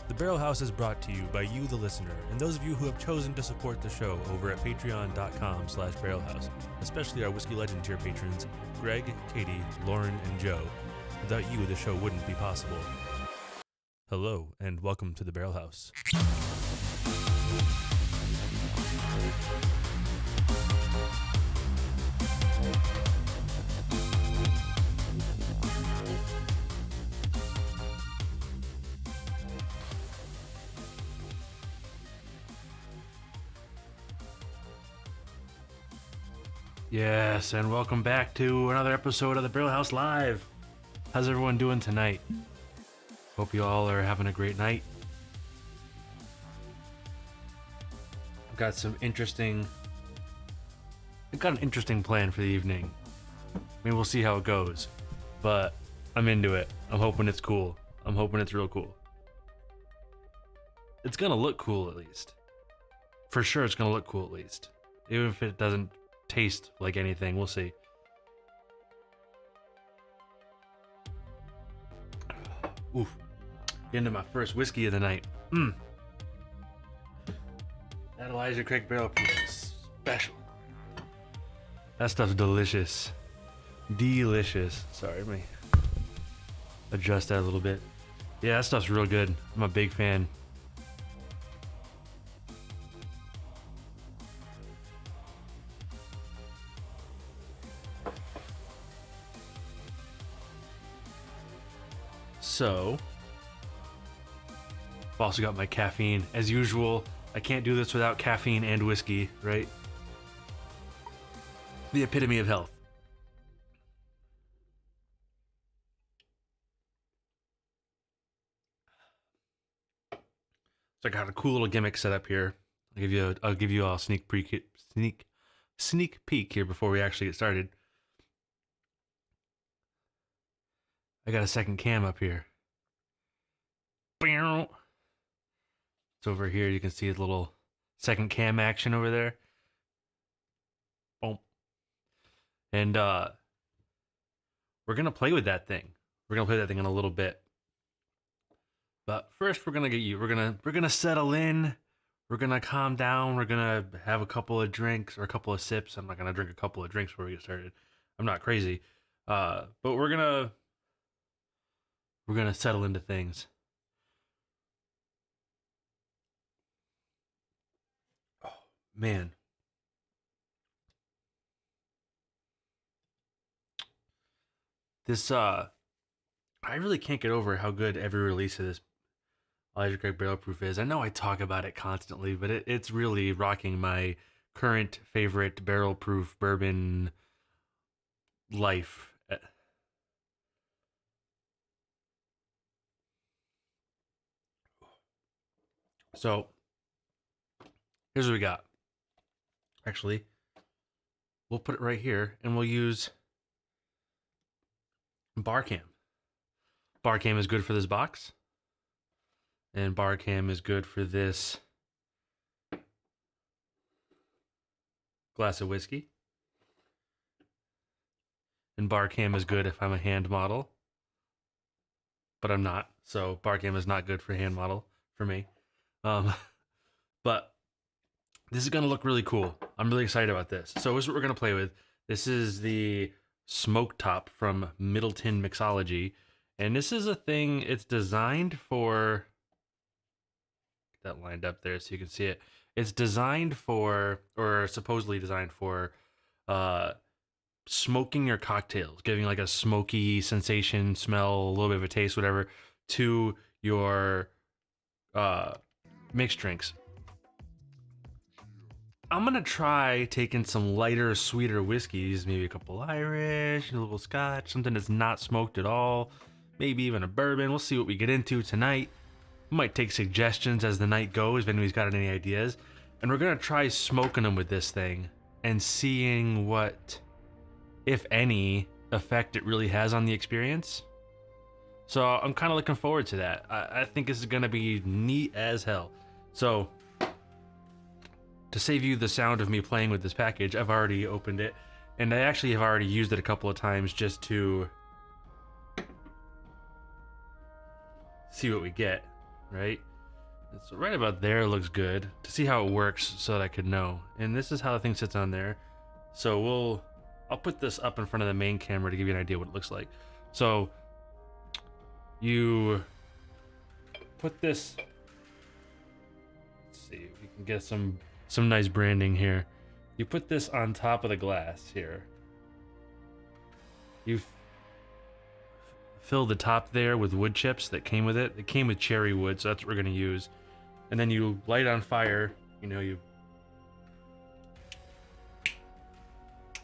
The Barrel House is brought to you by you, the listener, and those of you who have chosen to support the show over at patreon.com/barrelhouse, especially our Whiskey Legend tier patrons, Greg, Katie, Lauren, and Joe. Without you, the show wouldn't be possible. Hello, and welcome to the Barrel House. Yes, and welcome back to another episode of the Barrel House Live. How's everyone doing tonight? Hope you all are having a great night. I've got an interesting plan for the evening. I mean, we'll see how it goes, but I'm into it. I'm hoping it's cool. I'm hoping it's real cool. It's gonna look cool at least. For sure it's gonna look cool at least. Even if it doesn't taste like anything, we'll see. Oof. Into my first whiskey of the night. That Elijah Craig Barrel Proof is special. That stuff's delicious. Delicious. Sorry, let me adjust that a little bit. Yeah, that stuff's real good. I'm a big fan. So, I've also got my caffeine. As usual, I can't do this without caffeine and whiskey, right? The epitome of health. So I got a cool little gimmick set up here. I'll give you all a sneak peek here before we actually get started. I got a second cam up here. It's over here. You can see a little second cam action over there. Boom. And we're gonna play with that thing. We're gonna play with that thing in a little bit. But first, we're gonna settle in. We're gonna calm down. We're gonna have a couple of drinks or a couple of sips. I'm not gonna drink a couple of drinks before we get started. I'm not crazy. But we're gonna settle into things. Oh, man. This, I really can't get over how good every release of this Elijah Craig Barrel Proof is. I know I talk about it constantly, but it's really rocking my current favorite barrel proof bourbon life. So, here's what we got. Actually, we'll put it right here, and we'll use Barcam. Barcam is good for this box, and Barcam is good for this glass of whiskey. And Barcam is good if I'm a hand model, but I'm not, so Barcam is not good for hand model for me. But this is going to look really cool. I'm really excited about this. So here's what we're going to play with. This is the Smoke Top from Middleton Mixology. And this is a thing, it's designed for, get that lined up there so you can see it. It's designed for, or supposedly designed for, smoking your cocktails, giving like a smoky sensation, smell, a little bit of a taste, whatever, to your, mixed drinks. I'm gonna try taking some lighter, sweeter whiskeys, maybe a couple Irish, a little Scotch, something that's not smoked at all, maybe even a bourbon. We'll see what we get into tonight. Might take suggestions as the night goes if anybody's got any ideas. And we're gonna try smoking them with this thing and seeing what, if any, effect it really has on the experience. So I'm kind of looking forward to that. I think this is gonna be neat as hell. So, to save you the sound of me playing with this package, I've already opened it, and I actually have already used it a couple of times just to see what we get, right? So right about there looks good to see how it works so that I could know. And this is how the thing sits on there. So I'll put this up in front of the main camera to give you an idea what it looks like. So you put this, let's see if we can get some nice branding here. You put this on top of the glass here. You fill the top there with wood chips that came with it. It came with cherry wood, so that's what we're gonna use. And then you light it on fire, you know, you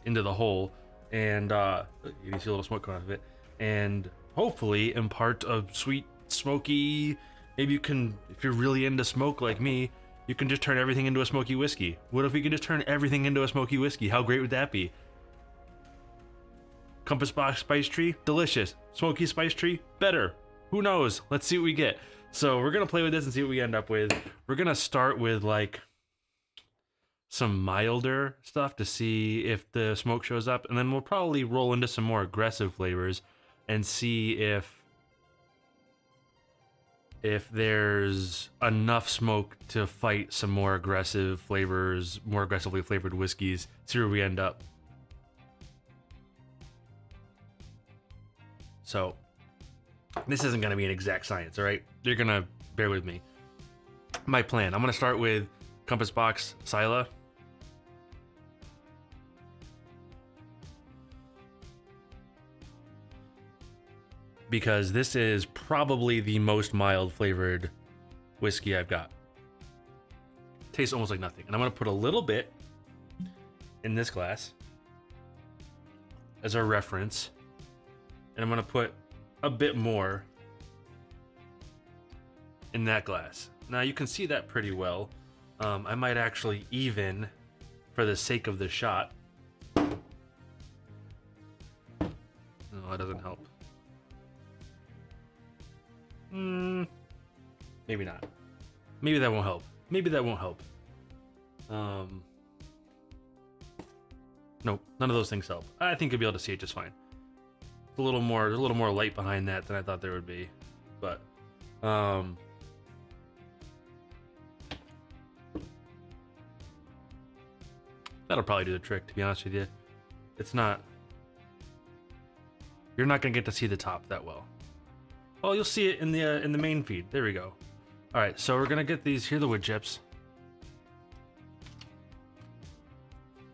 into the hole, and you see a little smoke coming out of it, and hopefully impart a sweet, smoky. Maybe you can, if you're really into smoke like me, you can just turn everything into a smoky whiskey. What if we could just turn everything into a smoky whiskey? How great would that be? Compass box spice tree, delicious. Smoky spice tree, better. Who knows? Let's see what we get. So we're gonna play with this and see what we end up with. We're gonna start with like some milder stuff to see if the smoke shows up, and then we'll probably roll into some more aggressive flavors and see if there's enough smoke to fight some more aggressive flavors, more aggressively flavored whiskeys. See where we end up. So this isn't going to be an exact science, all right? You're going to bear with me. My plan, I'm going to start with Compass Box Sila. Because this is probably the most mild flavored whiskey I've got. Tastes almost like nothing. And I'm going to put a little bit in this glass as a reference. And I'm going to put a bit more in that glass. Now you can see that pretty well. I might actually even, for the sake of the shot. No, that doesn't help. Maybe not. Maybe that won't help. Maybe that won't help. Nope, none of those things help. I think you'll be able to see it just fine. A little more light behind that than I thought there would be, but that'll probably do the trick, to be honest with you. It's not, you're not gonna get to see the top that well. Oh, you'll see it in the main feed. There we go. All right, so we're gonna get these here, the wood chips.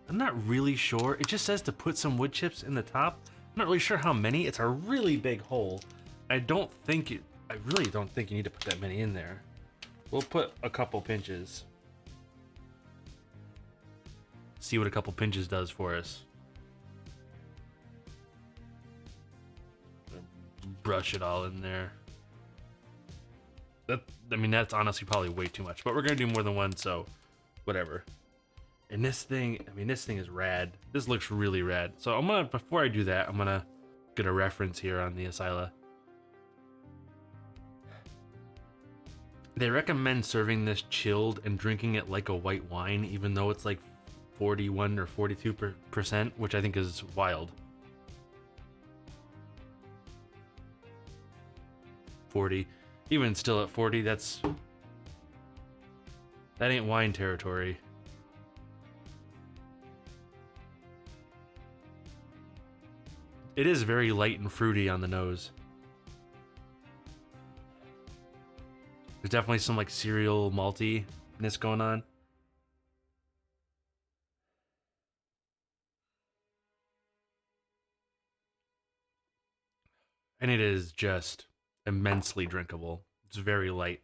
I'm not really sure. It just says to put some wood chips in the top. I'm not really sure how many. It's a really big hole. I really don't think you need to put that many in there. We'll put a couple pinches. See what a couple pinches does for us. Brush it all in there. That's honestly probably way too much, but we're gonna do more than one, so whatever. And this thing is rad. This looks really rad. So before I do that, I'm gonna get a reference here on the Sila. They recommend serving this chilled and drinking it like a white wine, even though it's like 41 or 42%, which I think is wild. 40, even still at 40, that ain't wine territory. It is very light and fruity on the nose. There's definitely some like cereal maltiness going on. And it is just immensely drinkable. It's very light.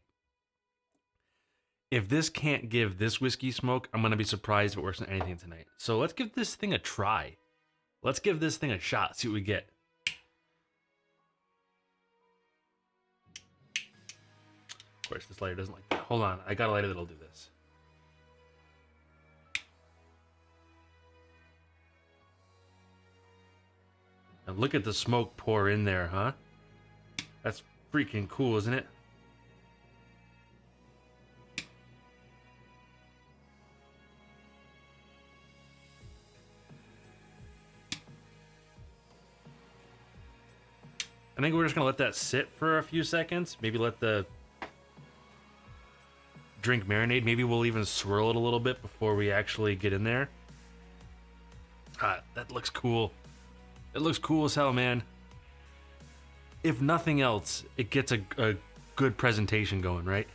If this can't give this whiskey smoke, I'm gonna be surprised if it works on anything tonight. So let's give this thing a try. Let's give this thing a shot, see what we get. Of course, this lighter doesn't like that. Hold on, I got a lighter that'll do this. And look at the smoke pour in there, huh? That's freaking cool, isn't it? I think we're just gonna let that sit for a few seconds. Maybe let the drink marinade. Maybe we'll even swirl it a little bit before we actually get in there. That looks cool. It looks cool as hell, man. If nothing else, it gets a good presentation going, right?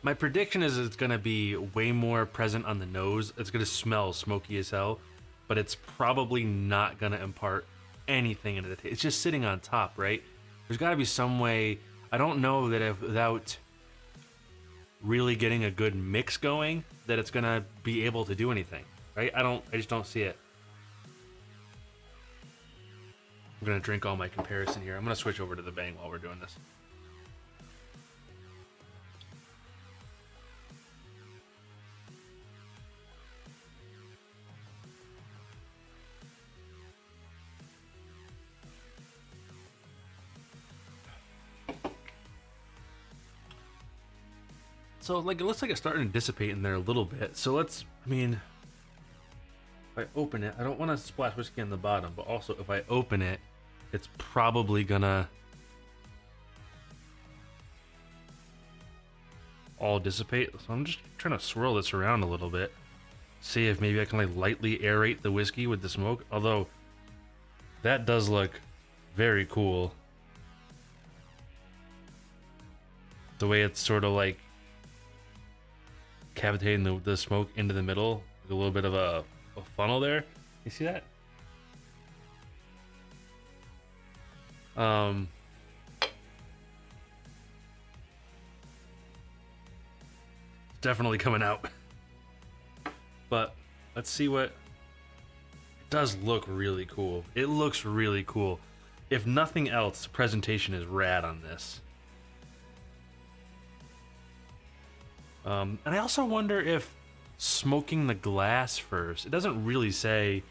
My prediction is it's gonna be way more present on the nose. It's gonna smell smoky as hell, but it's probably not gonna impart anything into the taste. It's just sitting on top, right? There's gotta be some way. I don't know that if without really getting a good mix going, that it's gonna be able to do anything, right? I just don't see it. I'm gonna drink all my comparison here. I'm gonna switch over to the Bang while we're doing this. So, like, it looks like it's starting to dissipate in there a little bit. So let's, I mean, if I open it, I don't want to splash whiskey on the bottom, but also if I open it, it's probably gonna all dissipate. So I'm just trying to swirl this around a little bit. See if maybe I can, like, lightly aerate the whiskey with the smoke. Although, that does look very cool. The way it's sort of, like, cavitating the smoke into the middle, like a little bit of a funnel there. You see that? It's definitely coming out. But let's see what it does. Look really cool. It looks really cool. If nothing else, the presentation is rad on this. And I also wonder if smoking the glass first, it doesn't really say,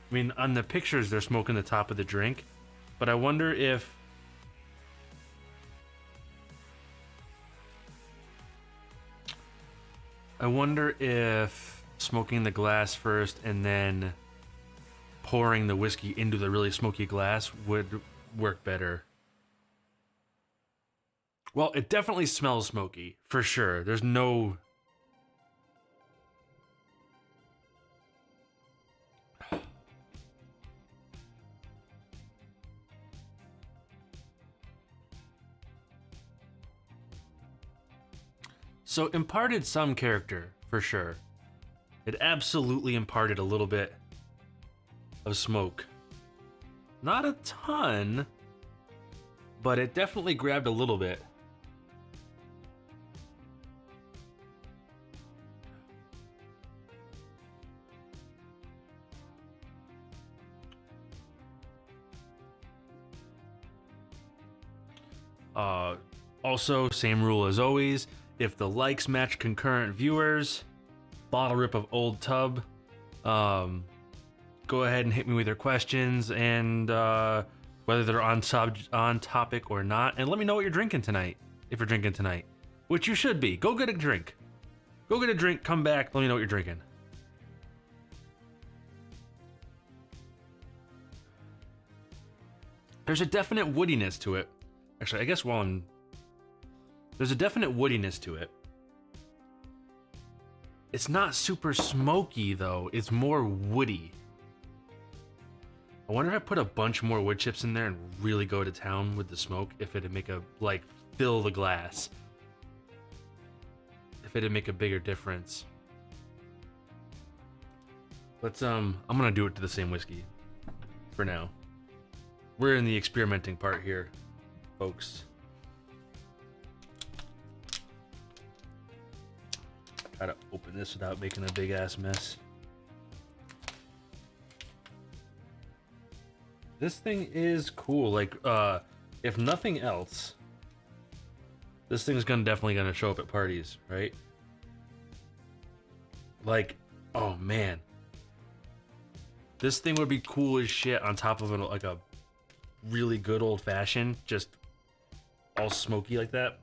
I mean, on the pictures they're smoking the top of the drink, but I wonder if smoking the glass first and then pouring the whiskey into the really smoky glass would work better. Well, it definitely smells smoky, for sure. There's no... So, imparted some character, for sure. It absolutely imparted a little bit of smoke. Not a ton, but it definitely grabbed a little bit. Also, same rule as always, if the likes match concurrent viewers, bottle rip of Old Tub, go ahead and hit me with your questions and whether they're on topic or not, and let me know what you're drinking tonight, if you're drinking tonight, which you should be. Go get a drink. Go get a drink, come back, let me know what you're drinking. There's a definite woodiness to it. Actually, I guess there's a definite woodiness to it. It's not super smoky though, it's more woody. I wonder if I put a bunch more wood chips in there and really go to town with the smoke, if it'd make fill the glass. If it'd make a bigger difference. Let's, I'm gonna do it to the same whiskey for now. We're in the experimenting part here, folks. Try to open this without making a big ass mess. This thing is cool. Like, if nothing else, this thing's definitely gonna show up at parties, right? Like, oh man, this thing would be cool as shit on top of like a really good old fashioned, just all smoky like that.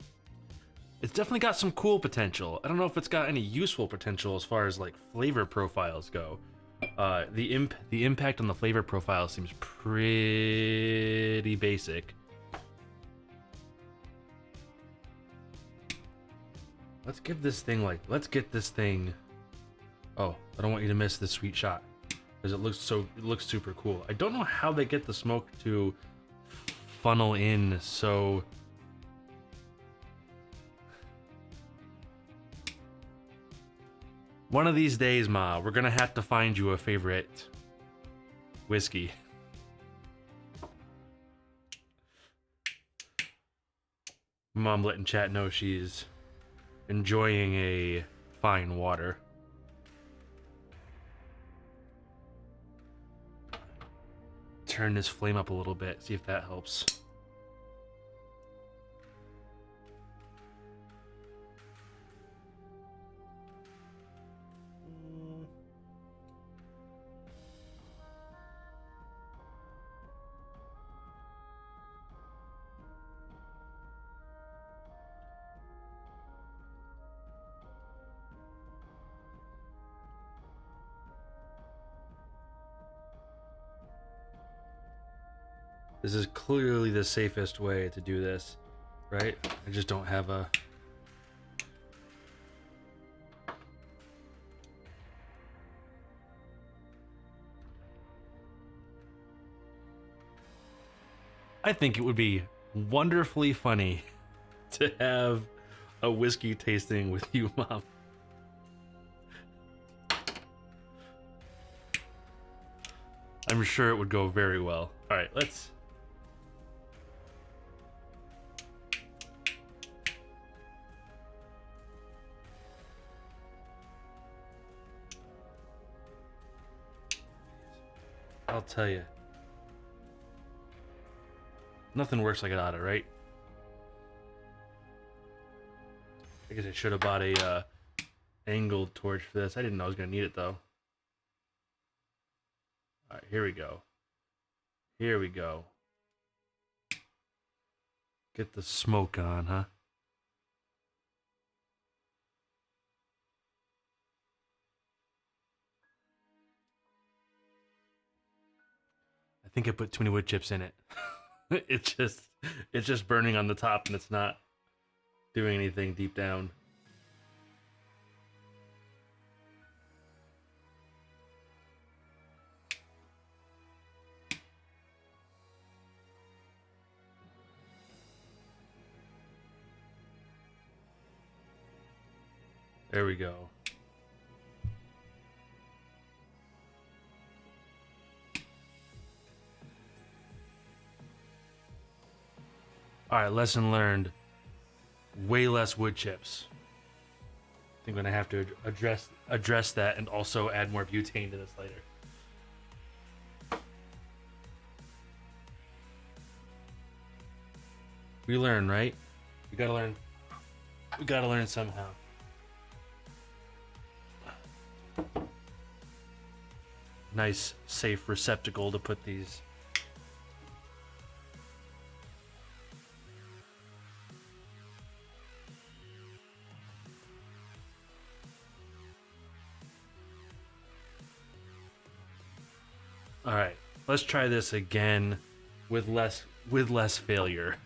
It's definitely got some cool potential. I don't know if it's got any useful potential as far as like flavor profiles go, The impact on the flavor profile seems pretty basic. Let's get this thing. Oh, I don't want you to miss this sweet shot because it looks super cool. I don't know how they get the smoke to funnel in so. One of these days, Ma, we're gonna have to find you a favorite whiskey. Mom letting chat know she's enjoying a fine water. Turn this flame up a little bit, see if that helps. This is clearly the safest way to do this, right? I just don't have a... I think it would be wonderfully funny to have a whiskey tasting with you, Mom. I'm sure it would go very well. All right, let's... I'll tell you. Nothing works like it oughta, right? I guess I should have bought a angled torch for this. I didn't know I was gonna need it though. Alright, here we go. Here we go. Get the smoke on, huh? I think I put too many wood chips in it. it's just burning on the top and it's not doing anything deep down. There we go. Alright, lesson learned. Way less wood chips. I think I'm gonna have to address that and also add more butane to this later. We learn, right? We gotta learn. We gotta learn somehow. Nice, safe receptacle to put these. All right, let's try this again with less failure.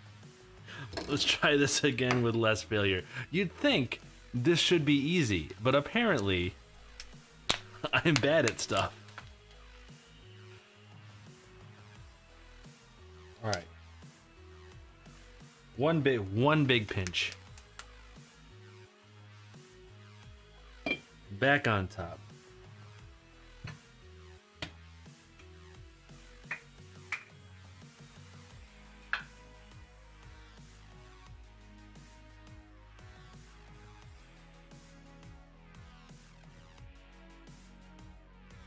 Let's try this again with less failure. You'd think this should be easy, but apparently I'm bad at stuff. All right. One big pinch. Back on top.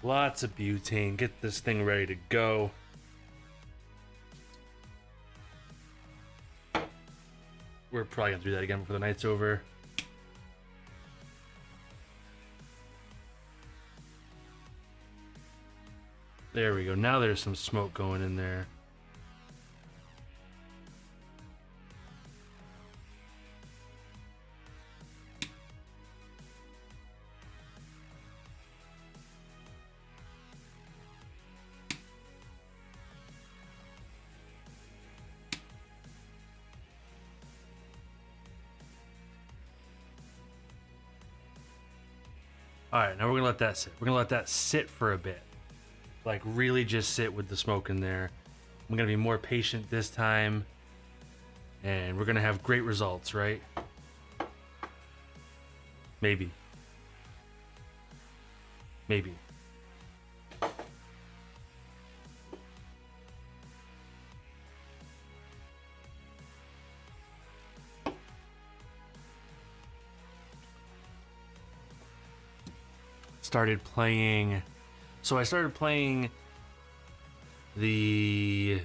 Lots of butane. Get this thing ready to go. We're probably gonna do that again before the night's over. There we go. Now there's some smoke going in there. All right, now we're gonna let that sit. We're gonna let that sit for a bit. Like really just sit with the smoke in there. I'm gonna be more patient this time. And we're gonna have great results, right? Maybe. Maybe. Started playing. So I started playing the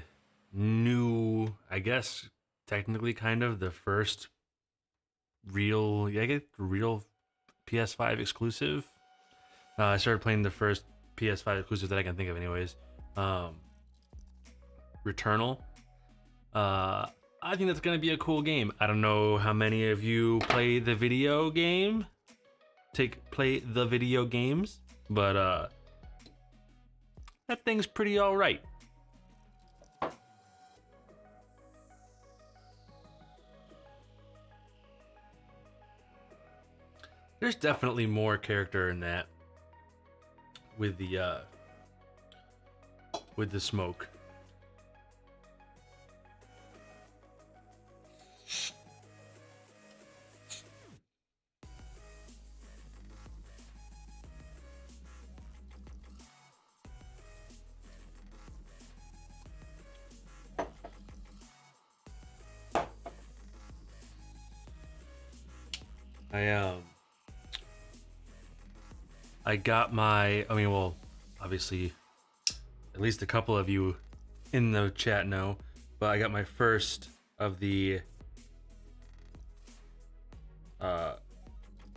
new, I guess, technically kind of the first real, real PS5 exclusive. I started playing the first PS5 exclusive that I can think of, anyways. Returnal. I think that's gonna be a cool game. I don't know how many of you play the video game. Play the video games, but that thing's pretty all right. There's definitely more character in that with the smoke. I got my, well, obviously, at least a couple of you in the chat know, but I got my first of the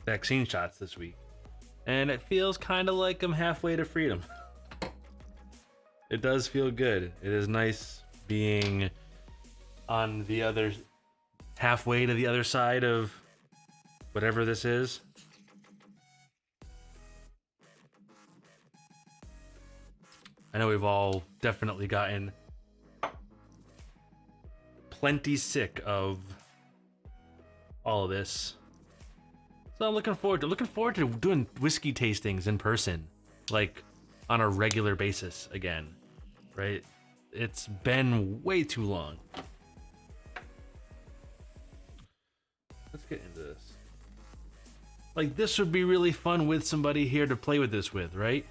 vaccine shots this week. And it feels kind of like I'm halfway to freedom. It does feel good. It is nice being on the other, halfway to the other side of whatever this is. I know we've all definitely gotten plenty sick of all of this. So I'm looking forward to doing whiskey tastings in person, like on a regular basis again, right? It's been way too long. Let's get into this. Like, this would be really fun with somebody here to play with this with, right?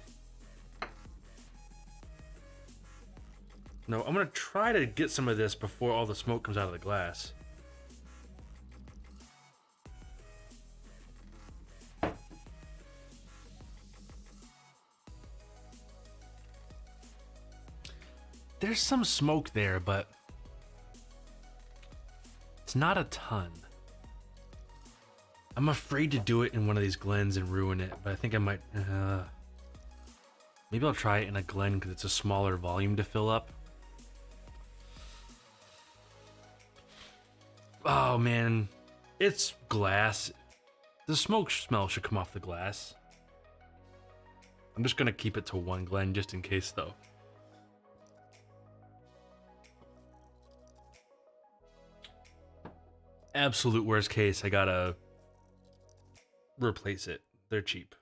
No, I'm gonna try to get some of this before all the smoke comes out of the glass. There's some smoke there, but it's not a ton. I'm afraid to do it in one of these Glens and ruin it, but I think I might. Maybe I'll try it in a Glen because it's a smaller volume to fill up. Oh man, it's glass. The smoke smell should come off the glass. I'm just gonna keep it to one Glen just in case though. Absolute worst case, I gotta replace it. They're cheap.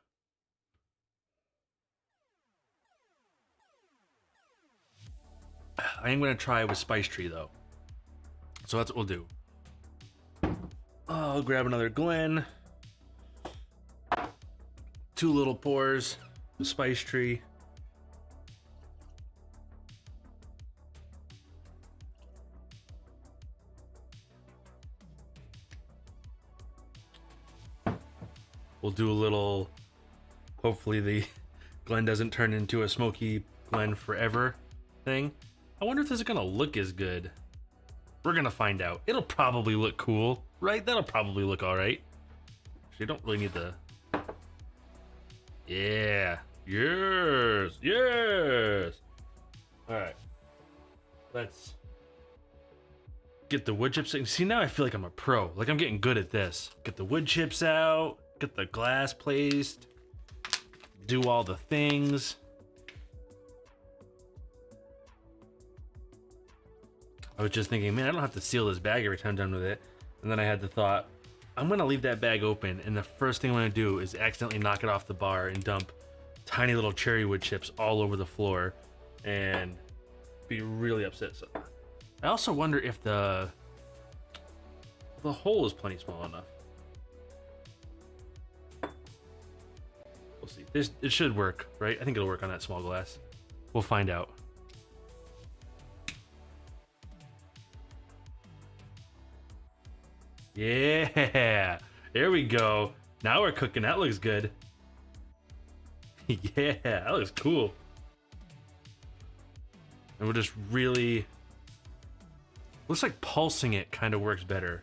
I am gonna try with Spice Tree though. So that's what we'll do. I'll grab another Glen. 2 little pours of Spice Tree. We'll do a little, hopefully the Glen doesn't turn into a smoky Glen forever thing. I wonder if this is gonna look as good. We're gonna find out. It'll probably look cool, right? That'll probably look all right. You don't really need the. Yeah. Yes. Yes. All right. Let's get the wood chips. See, now I feel like I'm a pro. Like I'm getting good at this. Get the wood chips out. Get the glass placed. Do all the things. I was just thinking, man, I don't have to seal this bag every time I'm done with it. And then I had the thought, I'm gonna leave that bag open, and the first thing I'm gonna do is accidentally knock it off the bar and dump tiny little cherry wood chips all over the floor, and be really upset. So I also wonder if the hole is plenty small enough. We'll see. It should work, right? I think it'll work on that small glass. We'll find out. Yeah, there we go. Now we're cooking. That looks good. Yeah, that looks cool. And we'll just really... Looks like pulsing it kind of works better.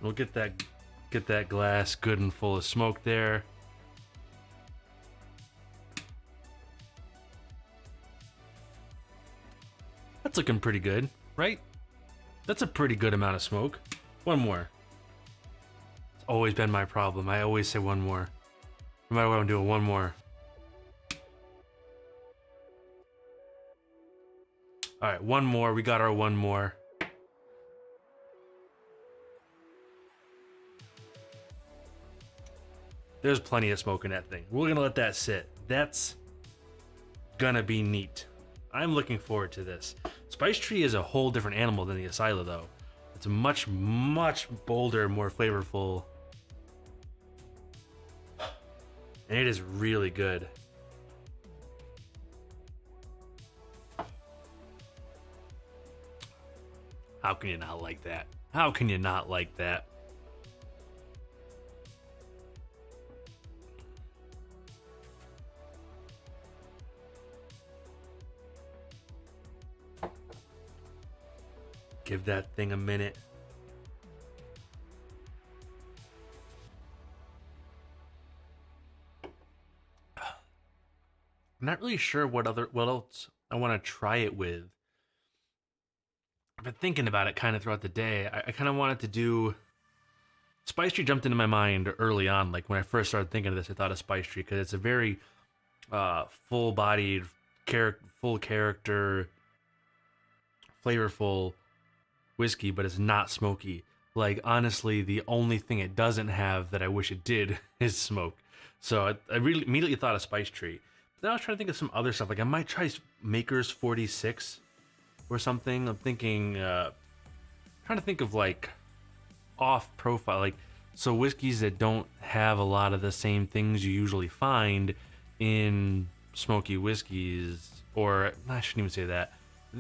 We'll get that glass good and full of smoke there. That's looking pretty good, right? That's a pretty good amount of smoke. One more. It's always been my problem. I always say one more. No matter what I'm doing, one more. All right, one more. We got our one more. There's plenty of smoke in that thing. We're gonna let that sit. That's gonna be neat. I'm looking forward to this. Spice Tree is a whole different animal than the Asila, though. It's much, much bolder, more flavorful. And it is really good. How can you not like that? How can you not like that? Give that thing a minute. I'm not really sure what else I want to try it with. I've been thinking about it kind of throughout the day. I kind of wanted to do... Spice Tree jumped into my mind early on. Like when I first started thinking of this, I thought of Spice Tree because it's a very full-bodied, full character, flavorful whiskey, but it's not smoky. Like honestly, the only thing it doesn't have that I wish it did is smoke. So I really immediately thought of Spice Tree. But then I was trying to think of some other stuff. Like I might try Maker's 46 or something. I'm thinking, trying to think of like off profile, like so whiskeys that don't have a lot of the same things you usually find in smoky whiskeys, or I shouldn't even say that.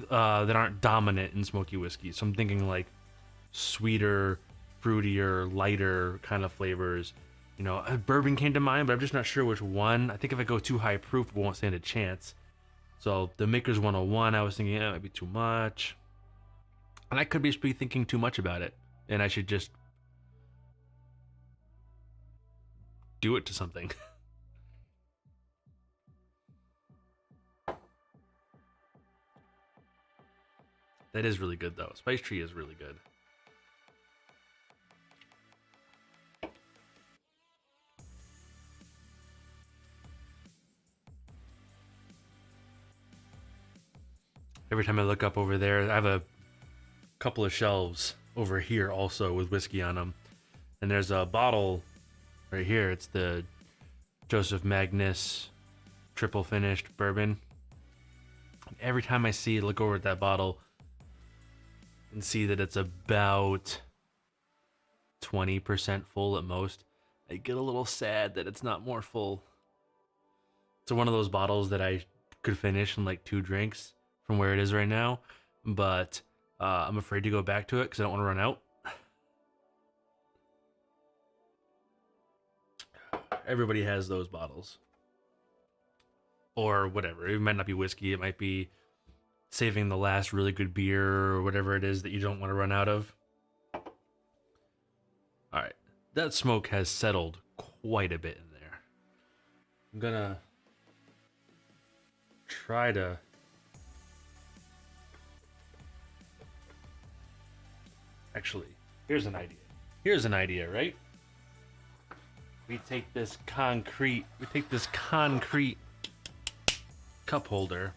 That aren't dominant in smoky whiskey. So I'm thinking like sweeter, fruitier, lighter kind of flavors. You know, bourbon came to mind, but I'm just not sure which one. I think if I go too high proof, it won't stand a chance. So the Maker's 101, I was thinking, it might be too much. And I could be thinking too much about it. And I should just do it to something. That is really good, though. Spice Tree is really good. Every time I look up over there, I have a couple of shelves over here also with whiskey on them. And there's a bottle right here. It's the Joseph Magnus triple finished bourbon. Every time I look over at that bottle and see that it's about 20% full at most, I get a little sad that it's not more full. It's one of those bottles that I could finish in like 2 drinks from where it is right now, but I'm afraid to go back to it because I don't want to run out. Everybody has those bottles. Or whatever. It might not be whiskey, it might be saving the last really good beer or whatever it is that you don't want to run out of. Alright, that smoke has settled quite a bit in there. I'm gonna try to... Actually, here's an idea. Here's an idea, right? We take this concrete cup holder,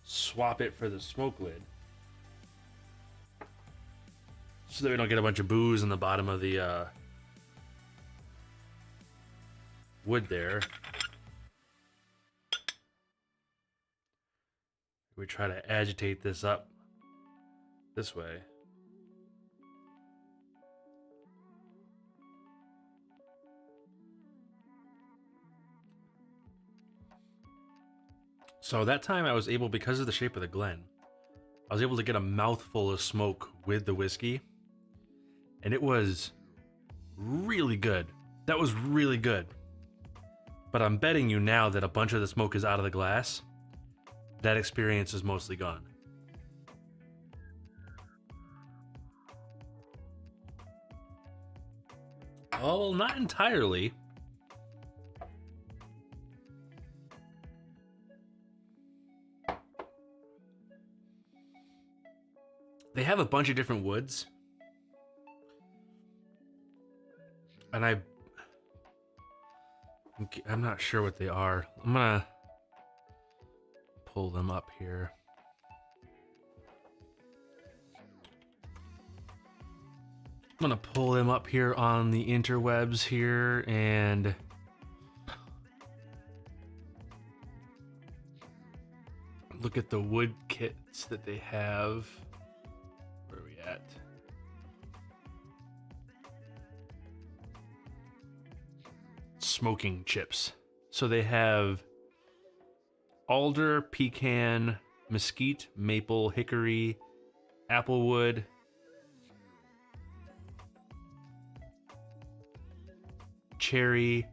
swap it for the smoke lid, so that we don't get a bunch of booze in the bottom of the wood there. We try to agitate this up this way. So that time I was able, because of the shape of the Glen, I was able to get a mouthful of smoke with the whiskey, and it was really good. That was really good. But I'm betting you now that a bunch of the smoke is out of the glass. That experience is mostly gone. Oh, not entirely. They have a bunch of different woods. And I'm not sure what they are. I'm gonna pull them up here. I'm gonna pull them up here on the interwebs here and look at the wood kits that they have. Where are we at? Smoking chips. So they have alder, pecan, mesquite, maple, hickory, applewood, cherry,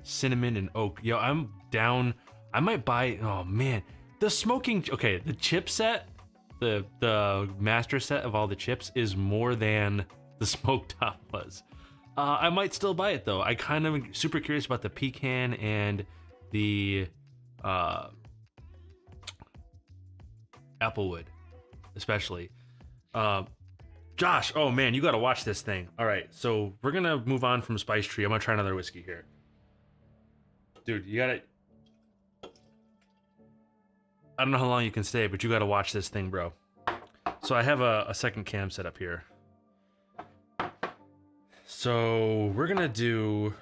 cinnamon, and oak. Yo, I'm down. I might buy. Oh man, the smoking. Okay, the chip set, the master set of all the chips is more than the smoke top was. I might still buy it though. I kind of super curious about the pecan and the applewood, especially. Josh, oh man, you gotta watch this thing. All right, so we're gonna move on from Spice Tree. I'm gonna try another whiskey here. Dude, you gotta... I don't know how long you can stay, but you gotta watch this thing, bro. So I have a second cam set up here. So we're gonna do...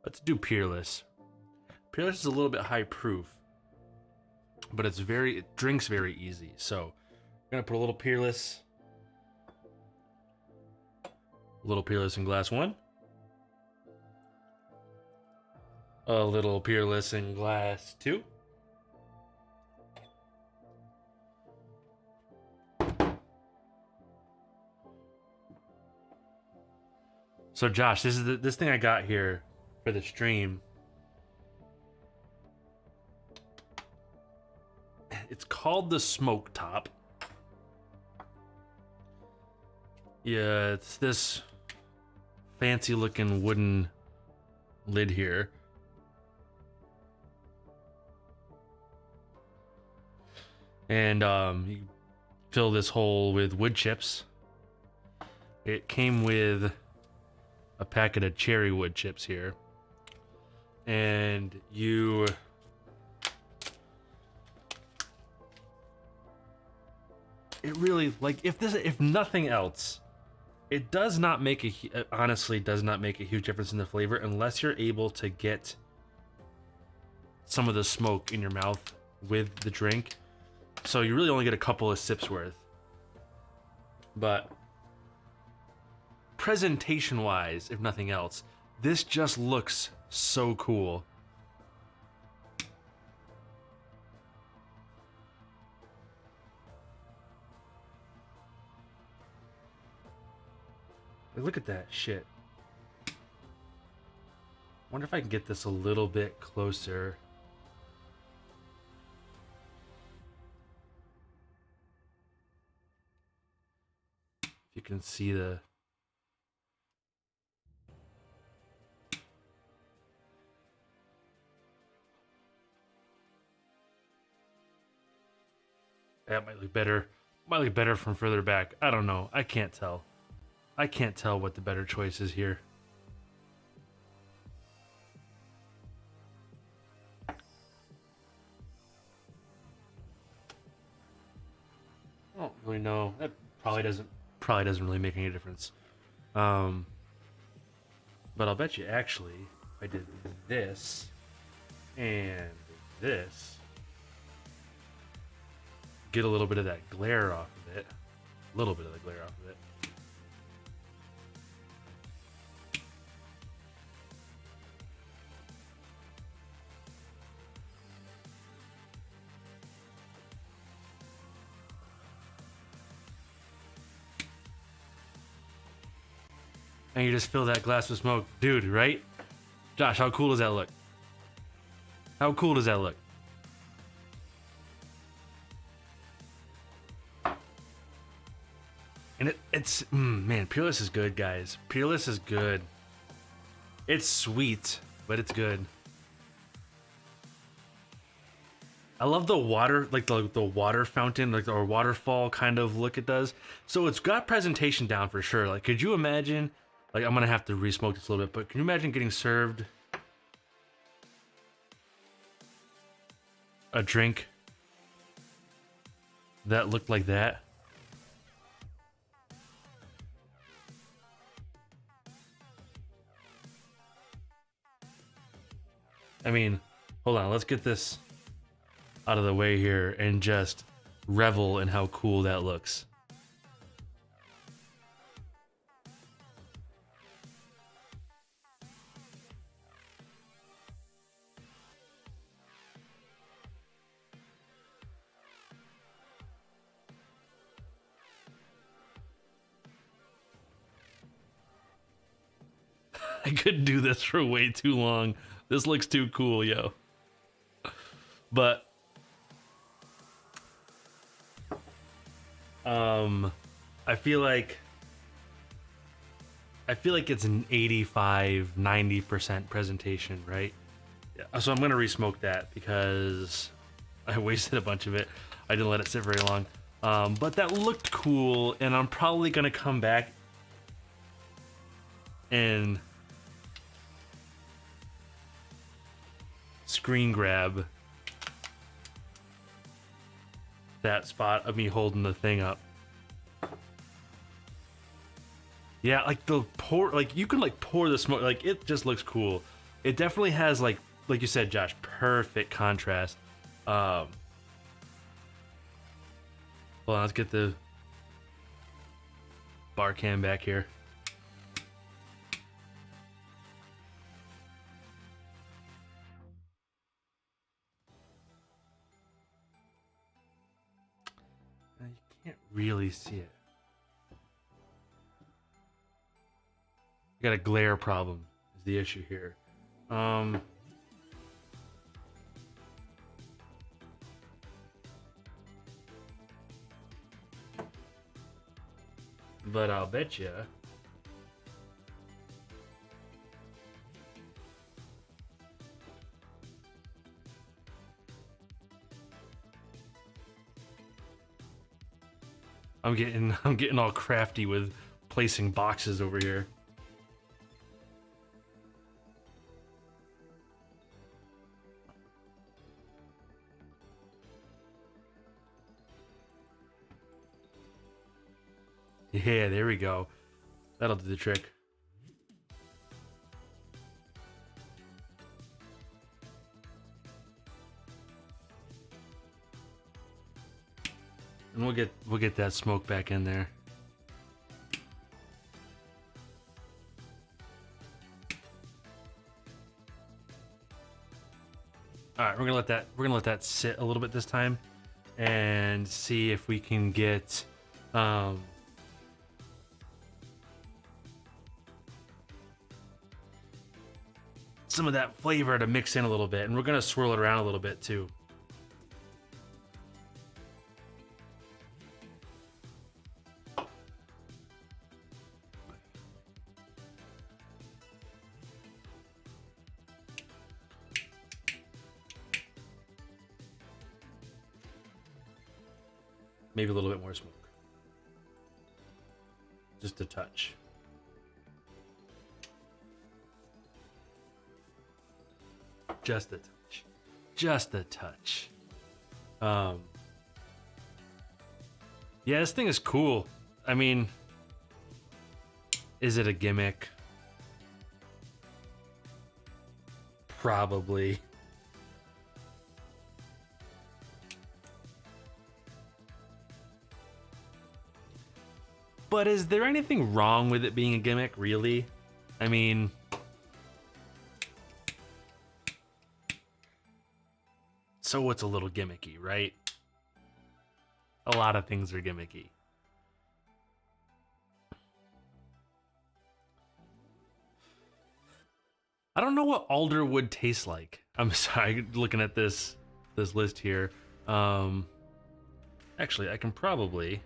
Let's do Peerless. Peerless is a little bit high proof, but it drinks very easy. So I'm gonna put a little Peerless in glass 1. A little Peerless in glass 2. So Josh, this is this thing I got here for the stream. It's called the Smoke Top. Yeah, it's this fancy looking wooden lid here. And you fill this hole with wood chips. It came with a packet of cherry wood chips here. And you it really, like, if nothing else, it does not make honestly does not make a huge difference in the flavor unless you're able to get some of the smoke in your mouth with the drink. So you really only get a couple of sips worth. But presentation wise, if nothing else, this just looks so cool. Look at that shit. Wonder if I can get this a little bit closer. If you can see the... That might look better. Might look better from further back. I don't know. I can't tell. I can't tell what the better choice is here. I don't really know. That probably doesn't really make any difference. Um, but I'll bet you actually, if I did this and this, get a little bit of that glare off of it. A little bit of the glare off of it. And you just fill that glass with smoke. Dude, right? Josh, how cool does that look? How cool does that look? And it's man, Peerless is good, guys. Peerless is good. It's sweet, but it's good. I love the water, like the water fountain, like or waterfall kind of look it does. So it's got presentation down for sure. Like, could you imagine? Like, I'm gonna have to re-smoke this a little bit, but can you imagine getting served a drink that looked like that? I mean, hold on, let's get this out of the way here and just revel in how cool that looks. I could do this for way too long. This looks too cool, yo. But I feel like it's an 85-90% presentation, right? Yeah. So I'm gonna re-smoke that because I wasted a bunch of it. I didn't let it sit very long. But that looked cool, and I'm probably gonna come back and screen grab that spot of me holding the thing up. Yeah, like the pour, like you can like pour the smoke, like it just looks cool. It definitely has like you said, Josh, perfect contrast. Hold on, let's get the bar can back here. You can't really see it. You got a glare problem is the issue here. But I'll bet you I'm getting all crafty with placing boxes over here. Yeah, there we go. That'll do the trick. And we'll get that smoke back in there. All right, we're gonna let that sit a little bit this time, and see if we can get some of that flavor to mix in a little bit, and we're gonna swirl it around a little bit too. Maybe a little bit more smoke. Just a touch. Just a touch. Just a touch. Yeah, this thing is cool. I mean, is it a gimmick? Probably. But is there anything wrong with it being a gimmick, really? I mean, so it's a little gimmicky, right? A lot of things are gimmicky. I don't know what alderwood tastes like. I'm sorry, looking at this list here. Actually, I can probably.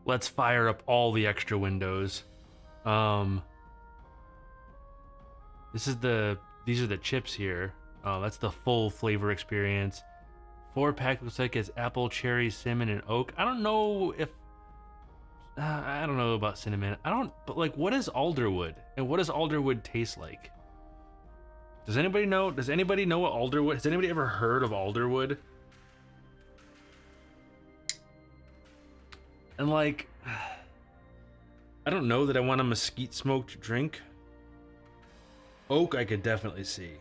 Let's fire up all the extra windows. These are the chips here. That's the full flavor experience. 4-pack looks like it's apple, cherry, cinnamon, and oak. I don't know if I don't know about cinnamon. But like, what is alderwood? And what does alderwood taste like? Does anybody know? Does anybody know what alderwood? Has anybody ever heard of alderwood? And like, I don't know that I want a mesquite smoked drink. Oak, I could definitely see.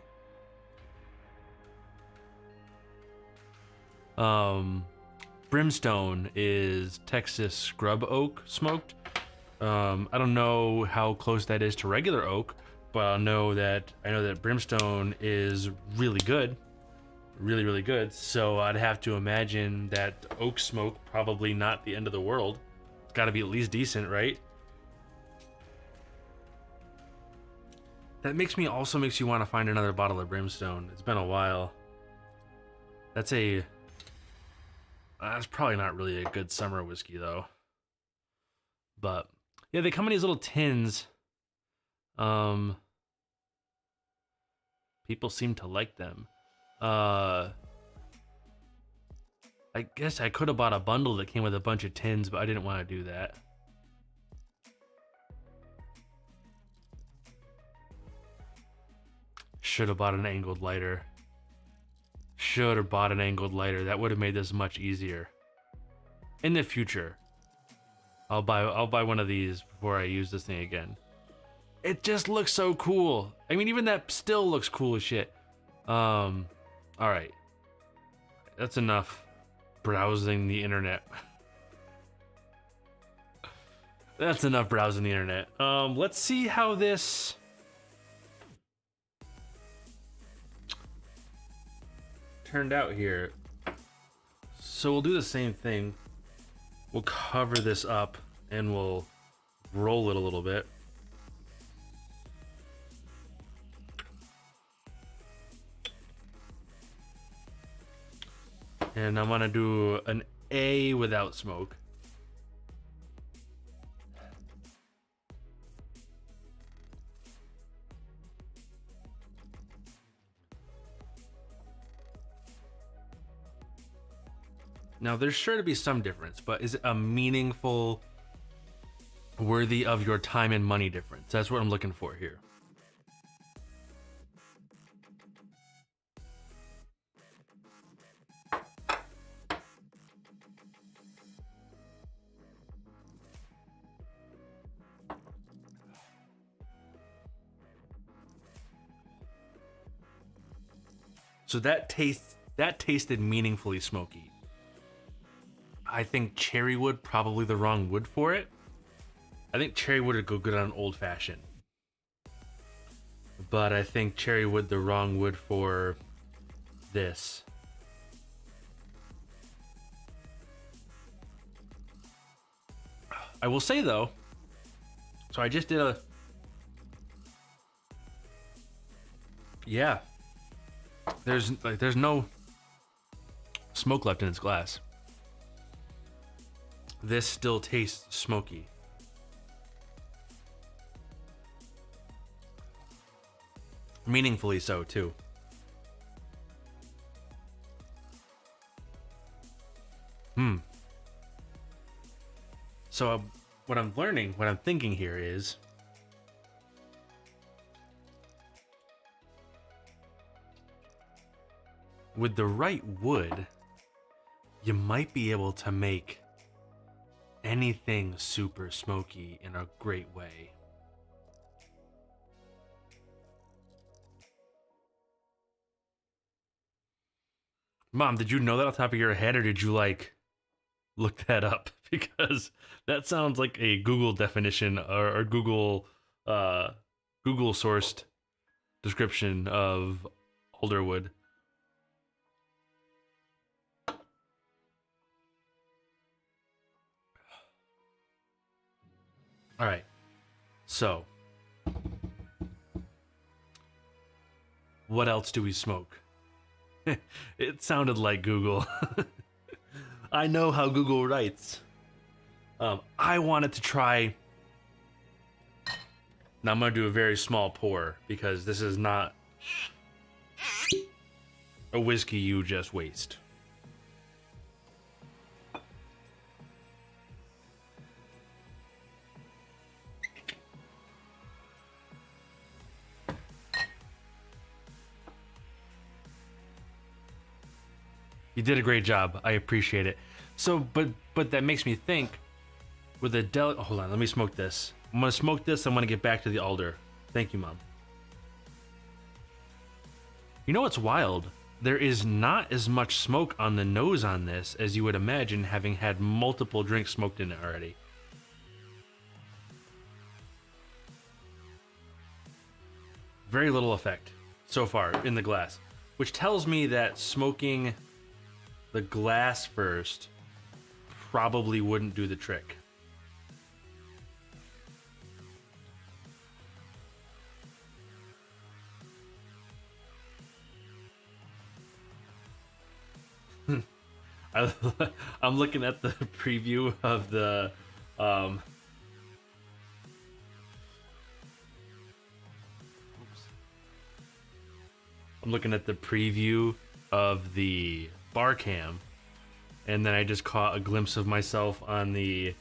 Brimstone is Texas scrub oak smoked. I don't know how close that is to regular oak, but I know that Brimstone is really good. Really, really good. So I'd have to imagine that oak smoke probably not the end of the world. It's got to be at least decent, right? That makes you want to find another bottle of Brimstone. It's been a while. That's probably not really a good summer whiskey though. But yeah, they come in these little tins. People seem to like them. I guess I could have bought a bundle that came with a bunch of tins, but I didn't want to do that. Should have bought an angled lighter. That would have made this much easier. In the future, I'll buy one of these before I use this thing again. It just looks so cool. I mean, even that still looks cool as shit. All right. That's enough browsing the internet. That's enough browsing the internet. Let's see how this turned out here. So we'll do the same thing. We'll cover this up and we'll roll it a little bit. And I'm gonna do an A without smoke. Now, there's sure to be some difference, but is it a meaningful, worthy of your time and money difference? That's what I'm looking for here. So that tasted meaningfully smoky. I think cherry wood, probably the wrong wood for it. I think cherry wood would go good on an old fashioned. But I think cherry wood the wrong wood for this. I will say though, so I just did yeah. There's no smoke left in its glass. This still tastes smoky. Meaningfully so, too. So what I'm learning, what I'm thinking here is with the right wood, you might be able to make anything super smoky in a great way. Mom, did you know that off the top of your head, or did you like look that up? Because that sounds like a Google definition or Google Google sourced description of alderwood. All right, so what else do we smoke? It sounded like Google. I know how Google writes. I wanted to try. Now I'm gonna do a very small pour because this is not a whiskey you just waste. You did a great job. I appreciate it. So, but that makes me think. With a hold on, let me smoke this. I'm gonna smoke this. I'm gonna get back to the alder. Thank you, Mom. You know what's wild? There is not as much smoke on the nose on this as you would imagine, having had multiple drinks smoked in it already. Very little effect so far in the glass, which tells me that smoking the glass first probably wouldn't do the trick. I'm looking at the preview of the I'm looking at the preview of the bar cam, and then I just caught a glimpse of myself on the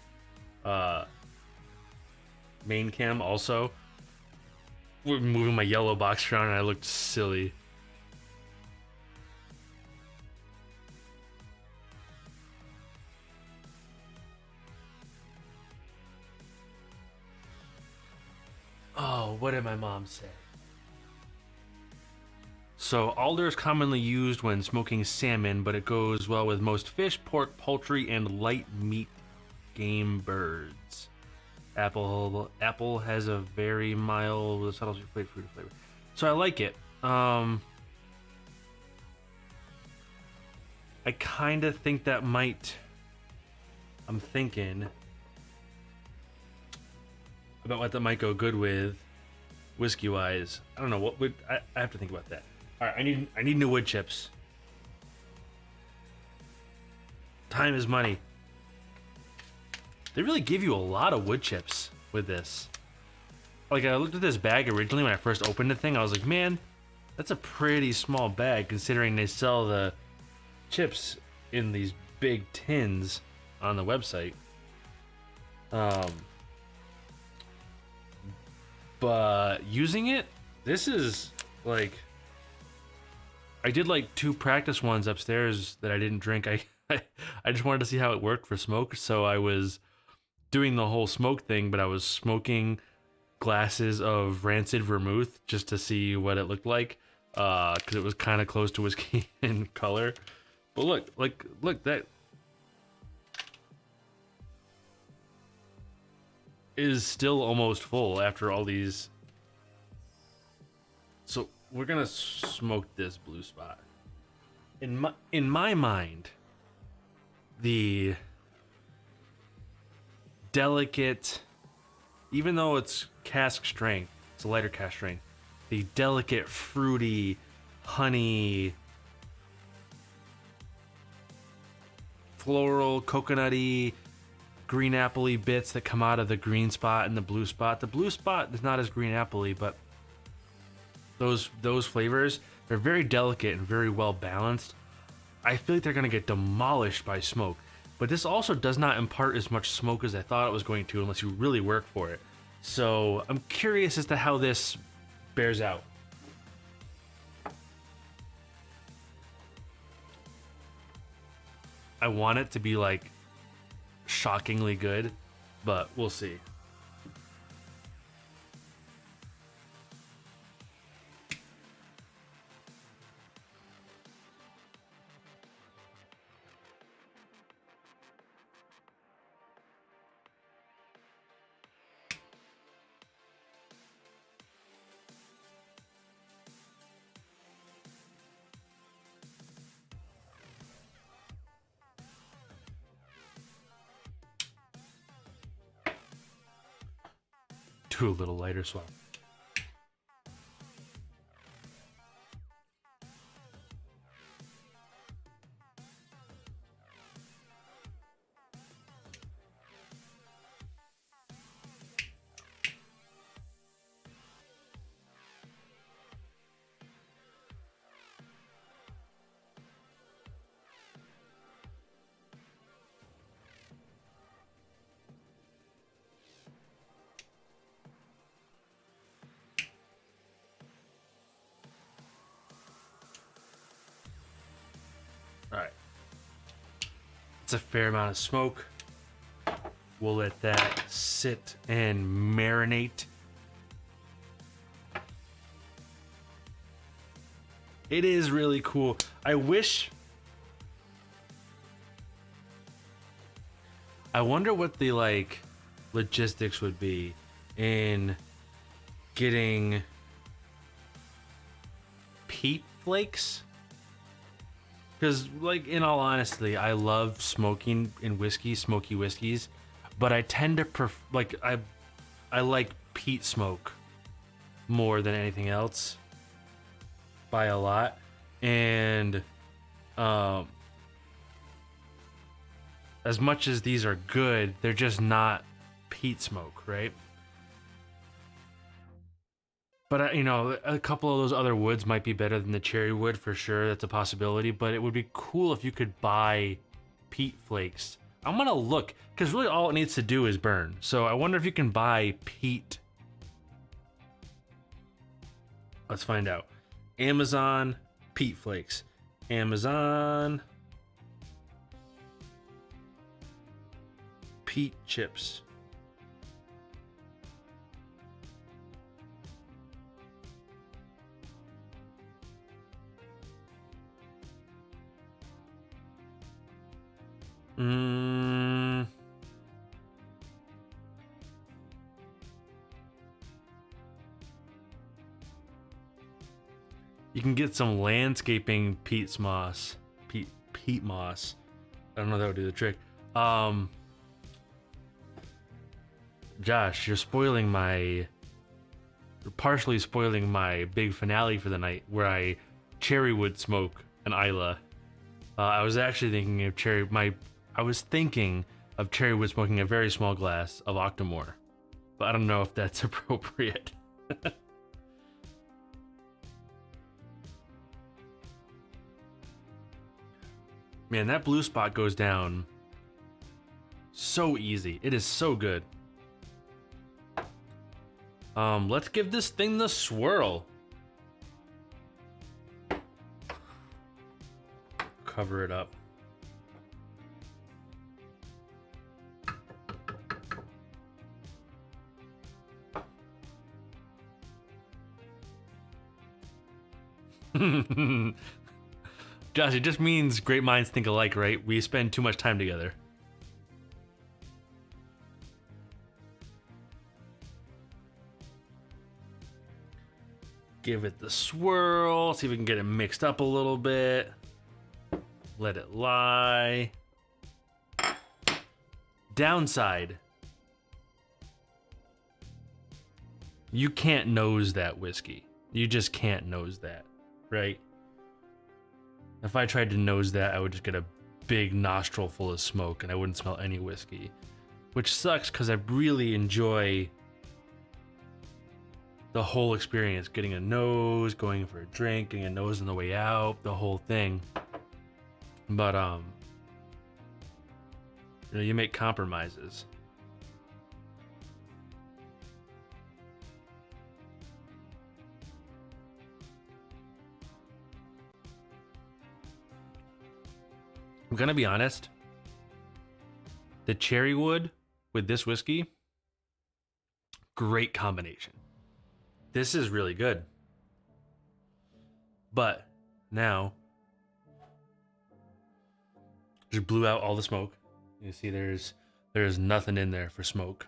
main cam also. We're moving my yellow box around and I looked silly. Oh, what did my mom say? So, alder is commonly used when smoking salmon, but it goes well with most fish, pork, poultry, and light meat game birds. Apple has a very mild, subtle fruit flavor. So I like it. I kind of think that might. I'm thinking about what that might go good with, whiskey wise. I don't know what would. I have to think about that. All right, I need new wood chips. Time is money. They really give you a lot of wood chips with this. Like, I looked at this bag originally when I first opened the thing. I was like, man, that's a pretty small bag considering they sell the chips in these big tins on the website. But using it, this is like, I did like 2 practice ones upstairs that I didn't drink. I just wanted to see how it worked for smoke, so I was doing the whole smoke thing, but I was smoking glasses of rancid vermouth just to see what it looked like, because it was kind of close to whiskey in color. But look, that is still almost full after all these. So we're gonna smoke this blue spot. In my mind, the delicate, even though it's cask strength, it's a lighter cask strength, the delicate, fruity, honey, floral, coconutty, green apple-y bits that come out of the green spot and the blue spot. The blue spot is not as green apple-y, but those flavors, they're very delicate and very well balanced. I feel like they're gonna get demolished by smoke. but this also does not impart as much smoke as I thought it was going to unless you really work for it. So I'm curious as to how this bears out. I want it to be like shockingly good, but we'll see. Do a little lighter swap. All right. It's a fair amount of smoke. We'll let that sit and marinate. It is really cool. I wonder what the like logistics would be in getting peat flakes. Because, like, in all honesty, I love smoking in whiskey, smoky whiskeys, but I tend to I like peat smoke more than anything else by a lot. And as much as these are good, they're just not peat smoke, right? But, you know, a couple of those other woods might be better than the cherry wood for sure. That's a possibility. But it would be cool if you could buy peat flakes. I'm going to look, because really all it needs to do is burn. So I wonder if you can buy peat. Let's find out. Amazon peat flakes. Amazon peat chips. You can get some landscaping peat moss. Peat moss. I don't know if that would do the trick. Josh, you're partially spoiling my big finale for the night, where I cherry wood smoke an Isla. I was actually thinking of cherry wood smoking a very small glass of Octomore, but I don't know if that's appropriate. Man, that blue spot goes down so easy. It is so good. Let's give this thing the swirl. Cover it up. Josh, it just means great minds think alike, right? We spend too much time together. Give it the swirl, see if we can get it mixed up a little bit. Let it lie. Downside. You can't nose that whiskey. You just can't nose that, right? If I tried to nose that, I would just get a big nostril full of smoke and I wouldn't smell any whiskey. Which sucks because I really enjoy the whole experience. Getting a nose, going for a drink, getting a nose on the way out, the whole thing. But You know, you make compromises. I'm gonna be honest. The cherry wood with this whiskey, great combination. This is really good. But now, just blew out all the smoke. You see, there's nothing in there for smoke.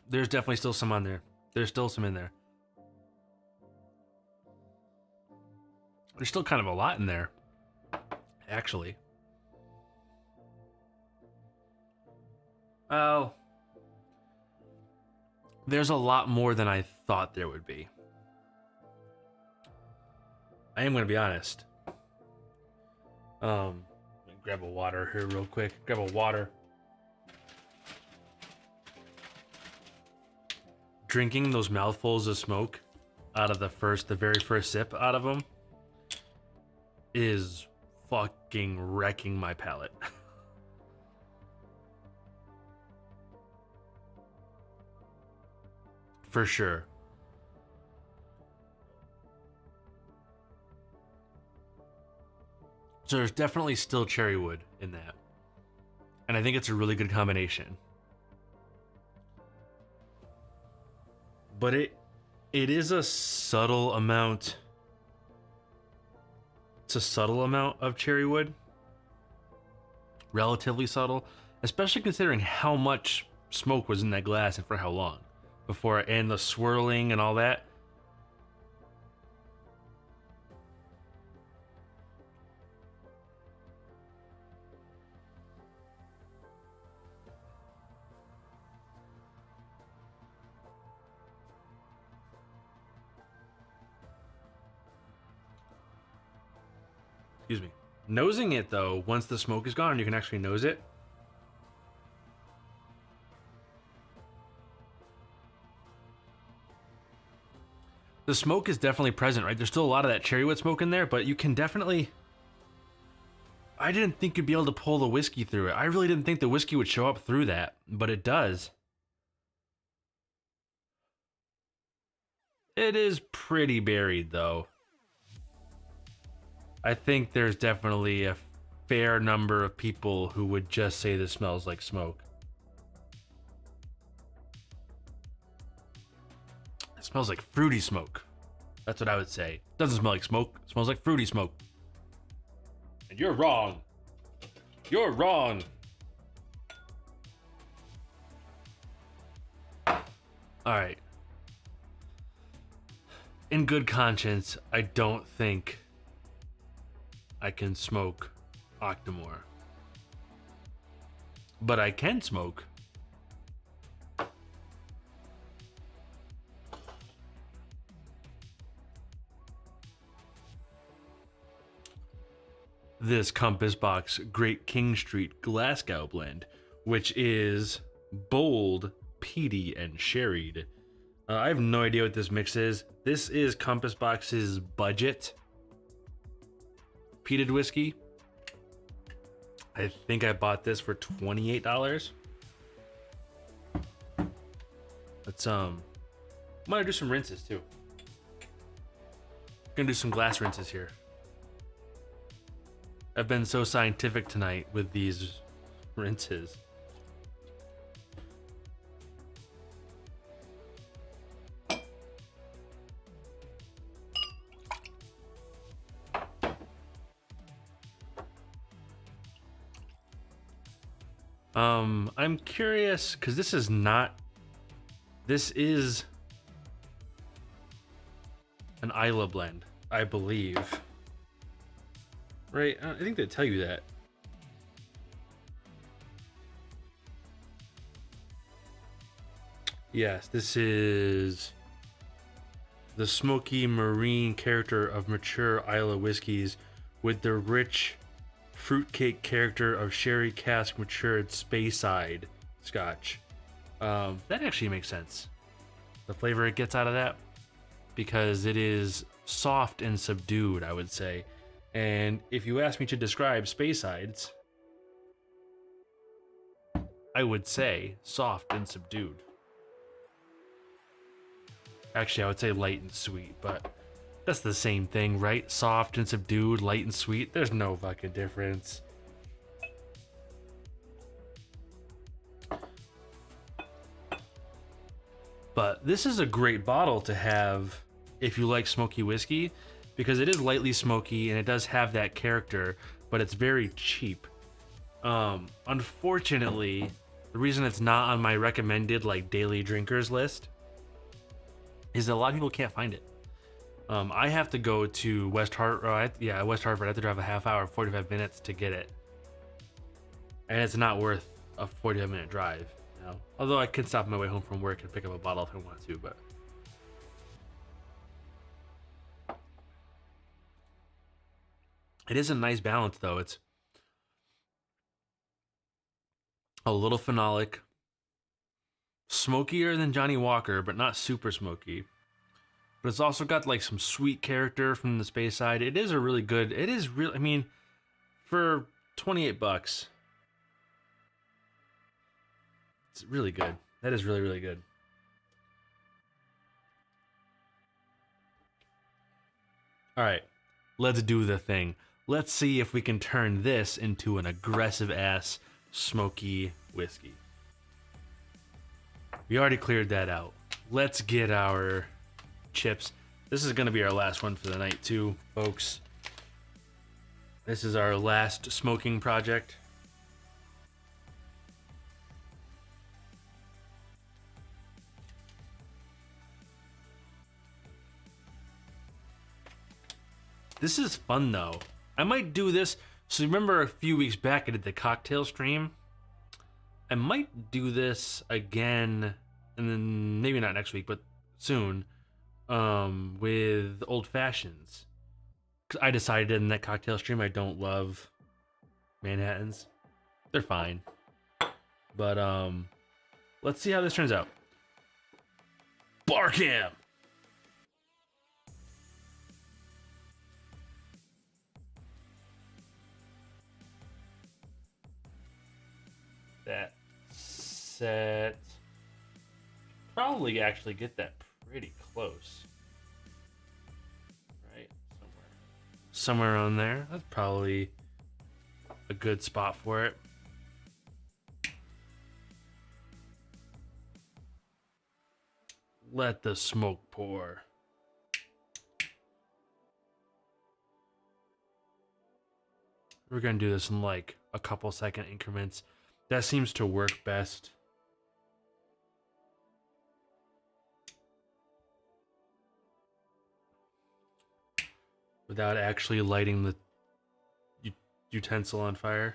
There's definitely still some on there. There's still some in there. There's still kind of a lot in there, actually. Well, there's a lot more than I thought there would be. I am going to be honest. Let me grab a water here real quick. Grab a water. Drinking those mouthfuls of smoke out of the very first sip out of them is fucking wrecking my palate. For sure. So there's definitely still cherry wood in that. And I think it's a really good combination. But it is a subtle amount. It's a subtle amount of cherry wood. Relatively subtle, especially considering how much smoke was in that glass and for how long before, and the swirling and all that. Excuse me. Nosing it though, once the smoke is gone, you can actually nose it. The smoke is definitely present, right? There's still a lot of that cherry wood smoke in there, but you can definitely... I didn't think you'd be able to pull the whiskey through it. I really didn't think the whiskey would show up through that, but it does. It is pretty buried though. I think there's definitely a fair number of people who would just say this smells like smoke. It smells like fruity smoke. That's what I would say. It doesn't smell like smoke. It smells like fruity smoke. And you're wrong. You're wrong. All right. In good conscience, I don't think I can smoke Octomore. But I can smoke this Compass Box Great King Street Glasgow blend, which is bold, peaty, and sherried. I have no idea what this mix is. This is Compass Box's budget peated whiskey. I think I bought this for $28. Let's I'm gonna do some rinses too. Gonna do some glass rinses here. I've been so scientific tonight with these rinses. I'm curious because this is an Isla blend, I believe. Right? I think they tell you that. Yes, this is the smoky marine character of mature Isla whiskeys with the rich fruitcake character of sherry cask matured Speyside Scotch. That actually makes sense. The flavor it gets out of that. because it is soft and subdued, I would say. And if you ask me to describe Spacesides, I would say soft and subdued. Actually, I would say light and sweet, but that's the same thing, right? Soft and subdued, light and sweet. There's no fucking difference. But this is a great bottle to have if you like smoky whiskey, because it is lightly smoky and it does have that character, but it's very cheap. Unfortunately, the reason it's not on my recommended like daily drinkers list is that a lot of people can't find it. I have to go to West Hartford. West Hartford. I have to drive a half hour, 45 minutes to get it, and it's not worth a 45-minute drive. You know? Although I could stop on my way home from work and pick up a bottle if I want to, but it is a nice balance, though. It's a little phenolic, smokier than Johnny Walker, but not super smoky. But it's also got like some sweet character from the space side. It is a really good. It is really. I mean, for $28, it's really good. That is really, really good. All right, let's do the thing. Let's see if we can turn this into an aggressive ass smoky whiskey. We already cleared that out. Let's get our chips. This is going to be our last one for the night too, folks. This is our last smoking project. This is fun though. I might do this. So remember a few weeks back I did the cocktail stream? I might do this again, and then maybe not next week, but soon, with old fashions. 'Cause I decided in that cocktail stream I don't love Manhattans. They're fine. But let's see how this turns out. Barcam! That set. Probably actually get that pretty close. Right? Somewhere on there. That's probably a good spot for it. Let the smoke pour. We're gonna do this in like a couple second increments. That seems to work best. Without actually lighting the utensil on fire.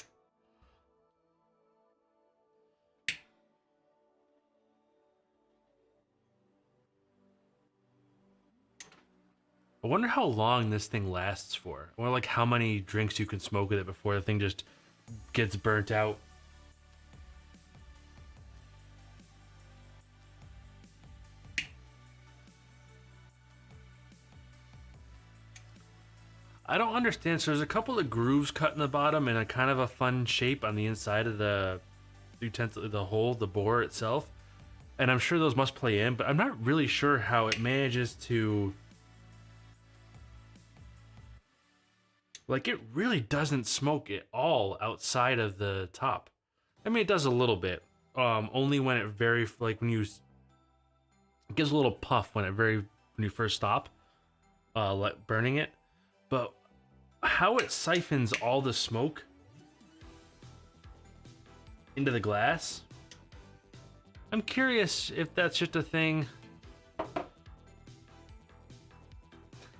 I wonder how long this thing lasts for. Or like how many drinks you can smoke with it before the thing just gets burnt out. I don't understand. So there's a couple of grooves cut in the bottom and a kind of a fun shape on the inside of the utensil, the hole, the bore itself. And I'm sure those must play in, but I'm not really sure how it manages to... Like, it really doesn't smoke at all outside of the top. I mean, it does a little bit. Only when it like when you... It gives a little puff when you first stop burning it. But how it siphons all the smoke into the glass, I'm curious if that's just a thing.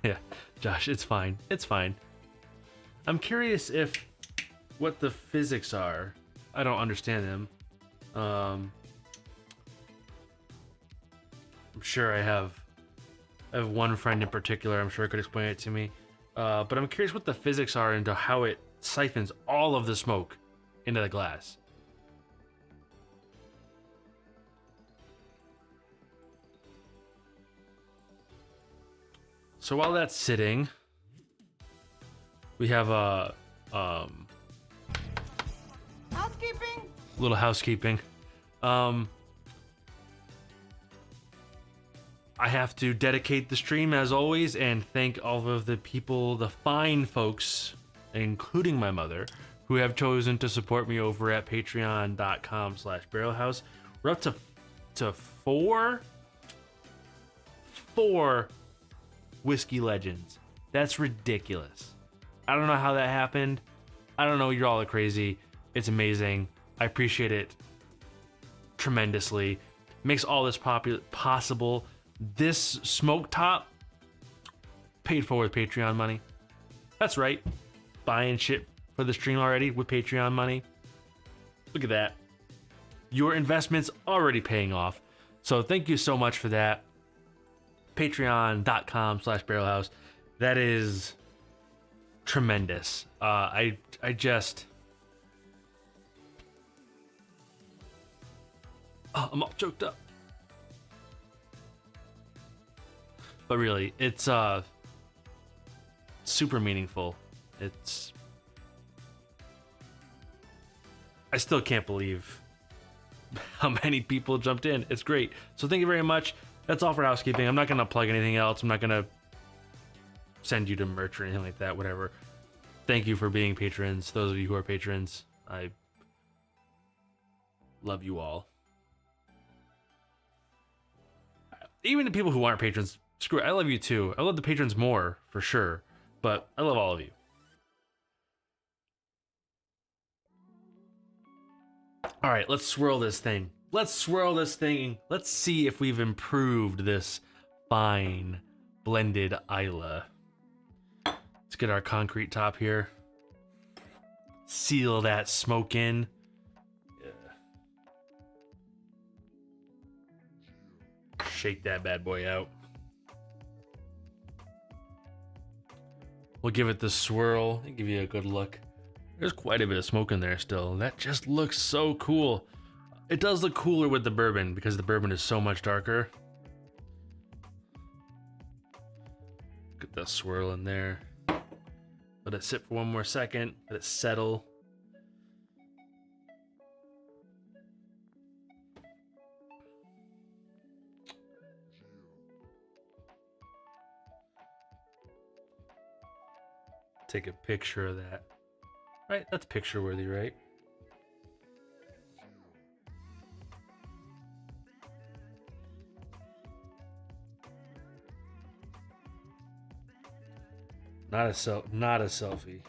Yeah, Josh, it's fine. It's fine. I'm curious if what the physics are. I don't understand them. I'm sure I have one friend in particular. I'm sure could explain it to me. But I'm curious what the physics are into how it siphons all of the smoke into the glass. So while that's sitting, we have a Housekeeping. little housekeeping. I have to dedicate the stream as always and thank all of the people, the fine folks, including my mother, who have chosen to support me over at patreon.com/barrelhouse. We're up to four whiskey legends. That's ridiculous. I don't know how that happened. I don't know. You're all crazy. It's amazing. I appreciate it tremendously. Makes all this possible. This smoke top paid for with Patreon money. That's right. Buying shit for the stream already with Patreon money. Look at that. Your investment's already paying off. So thank you so much for that. Patreon.com/barrelhouse. That is tremendous. I just... Oh, I'm all choked up. But really, it's super meaningful. It's... I still can't believe how many people jumped in. It's great. So thank you very much. That's all for housekeeping. I'm not going to plug anything else. I'm not going to send you to merch or anything like that, whatever. Thank you for being patrons. Those of you who are patrons, I love you all. Even the people who aren't patrons, screw it, I love you too. I love the patrons more, for sure. But I love all of you. All right, let's swirl this thing. Let's swirl this thing. Let's see if we've improved this fine blended Isla. Let's get our concrete top here. Seal that smoke in. Yeah. Shake that bad boy out. We'll give it the swirl and give you a good look. There's quite a bit of smoke in there still. That just looks so cool. It does look cooler with the bourbon because the bourbon is so much darker. Get that swirl in there. Let it sit for one more second. Let it settle. Take a picture of that. Right, that's picture worthy, right? Not a selfie.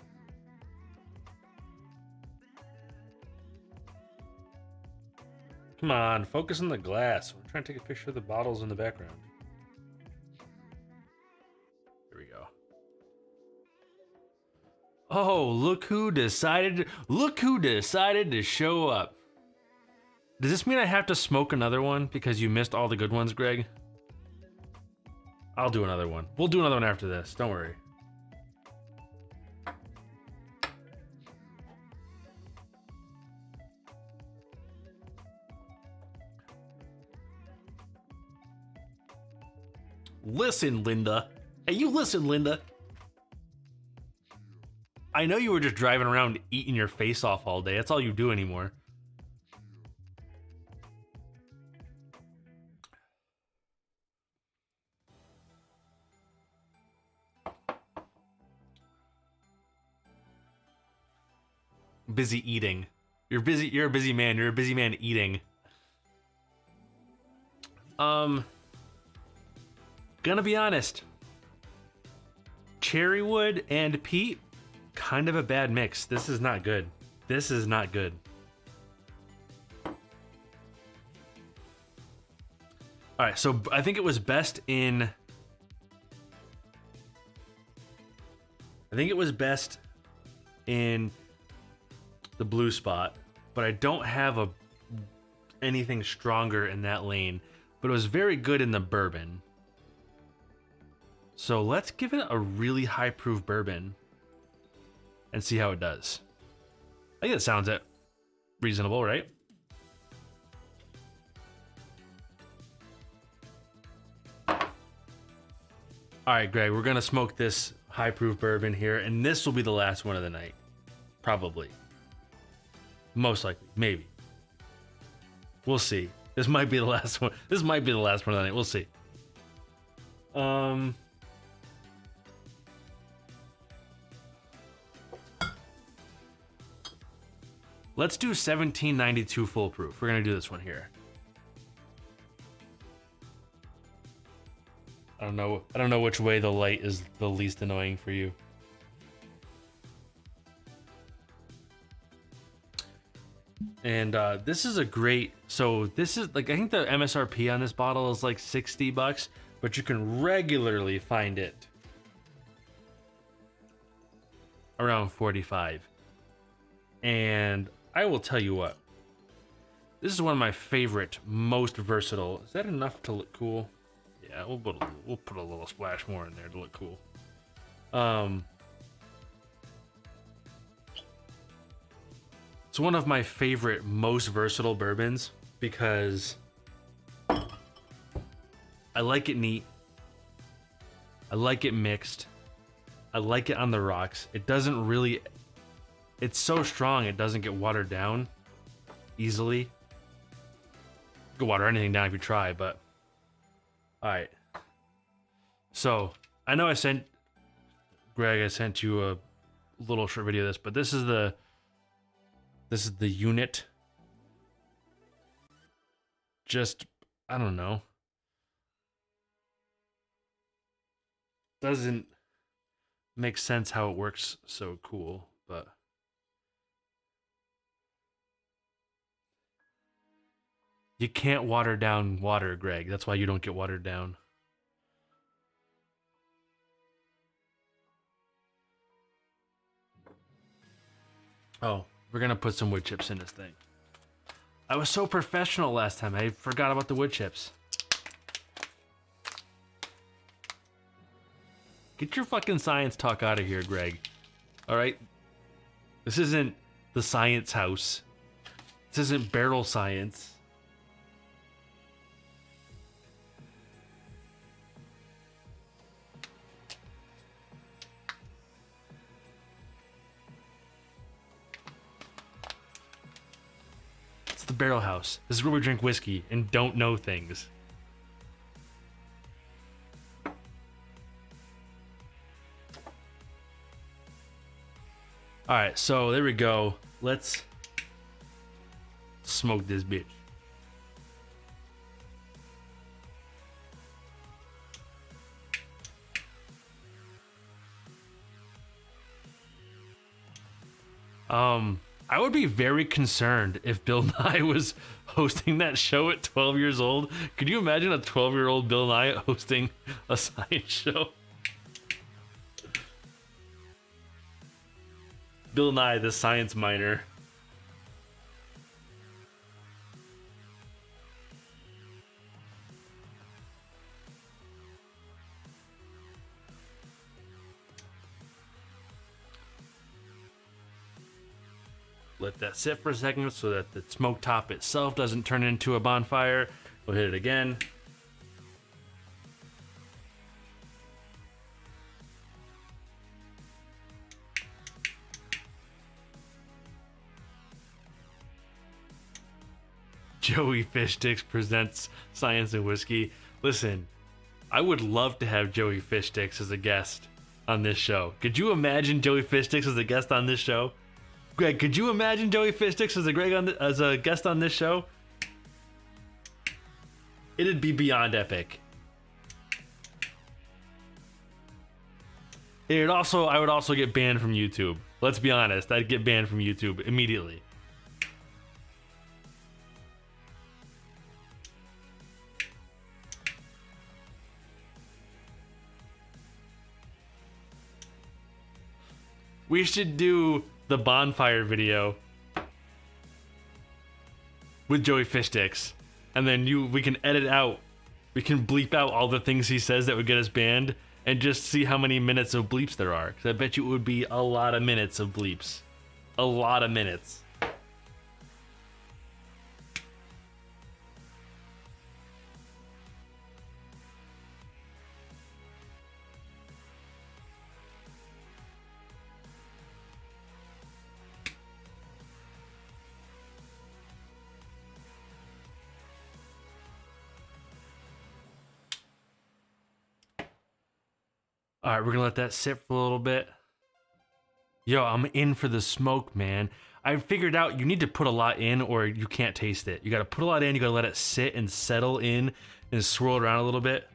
Come on, focus on the glass. We're trying to take a picture of the bottles in the background. There we go. Oh, look who decided to show up. Does this mean I have to smoke another one because you missed all the good ones, Greg? I'll do another one. We'll do another one after this. Don't worry. Listen, Linda. Hey, you listen, Linda. I know you were just driving around eating your face off all day. That's all you do anymore. Busy eating. You're a busy man. You're a busy man eating. Gonna be honest. Cherrywood and peat, kind of a bad mix. This is not good. This is not good. All right, so I think it was best in... the blue spot, but I don't have anything stronger in that lane, but it was very good in the bourbon. So let's give it a really high proof bourbon and see how it does. I think that sounds reasonable, right? All All right, Greg, we're gonna smoke this high proof bourbon here, and this will be the last one of the night. Probably. Most likely. Maybe. We'll see. This might be the last one. This might be the last one of the night. We'll see. Let's do 1792 full proof. We're gonna do this one here. I don't know which way the light is the least annoying for you. And this is a great, so this is like, I think the MSRP on this bottle is like $60, but you can regularly find it around 45. And I will tell you what, this is one of my favorite, most versatile. Is that enough to look cool? Yeah, we'll put a little splash more in there to look cool. It's one of my favorite, most versatile bourbons because I like it neat. I like it mixed. I like it on the rocks. It doesn't really, it's so strong it doesn't get watered down easily. You can water anything down if you try, but all right. So I know I sent you a little short video of this, but this is the unit. Just, I don't know. Doesn't make sense how it works so cool, but you can't water down water, Greg. That's why you don't get watered down. Oh, we're gonna put some wood chips in this thing. I was so professional last time, I forgot about the wood chips. Get your fucking science talk out of here, Greg. Alright? This isn't the science house. This isn't barrel science. It's the barrel house. This is where we drink whiskey and don't know things. Alright, so there we go. Let's smoke this bitch. I would be very concerned if Bill Nye was hosting that show at 12 years old. Could you imagine a 12-year-old Bill Nye hosting a science show? Bill Nye, the science minor. Let that sit for a second so that the smoke top itself doesn't turn into a bonfire. We'll hit it again. Joey Fish Sticks presents Science and Whiskey. Listen, I would love to have Joey Fish Sticks as a guest on this show. Could you imagine Joey Fish Sticks as a guest on this show? Greg, could you imagine Joey Fish Sticks as a guest on this show? It'd be beyond epic. I would also get banned from YouTube. Let's be honest, I'd get banned from YouTube immediately. We should do the bonfire video with Joey Fish Sticks, and then we can edit out, we can bleep out all the things he says that would get us banned, and just see how many minutes of bleeps there are. Because I bet you it would be a lot of minutes of bleeps. A lot of minutes. All right, we're gonna let that sit for a little bit. Yo, I'm in for the smoke, man. I figured out you need to put a lot in or you can't taste it. You gotta put a lot in, you gotta let it sit and settle in and swirl it around a little bit.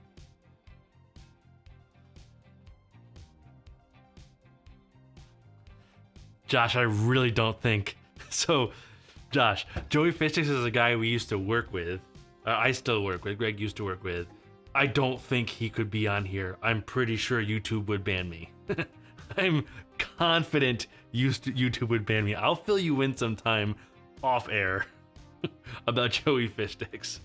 Josh, I really don't think. So, Josh, Joey Fishix is a guy we used to work with. I still work with. Greg used to work with. I don't think he could be on here. I'm pretty sure YouTube would ban me. I'm confident YouTube would ban me. I'll fill you in sometime off air about Joey Fishix.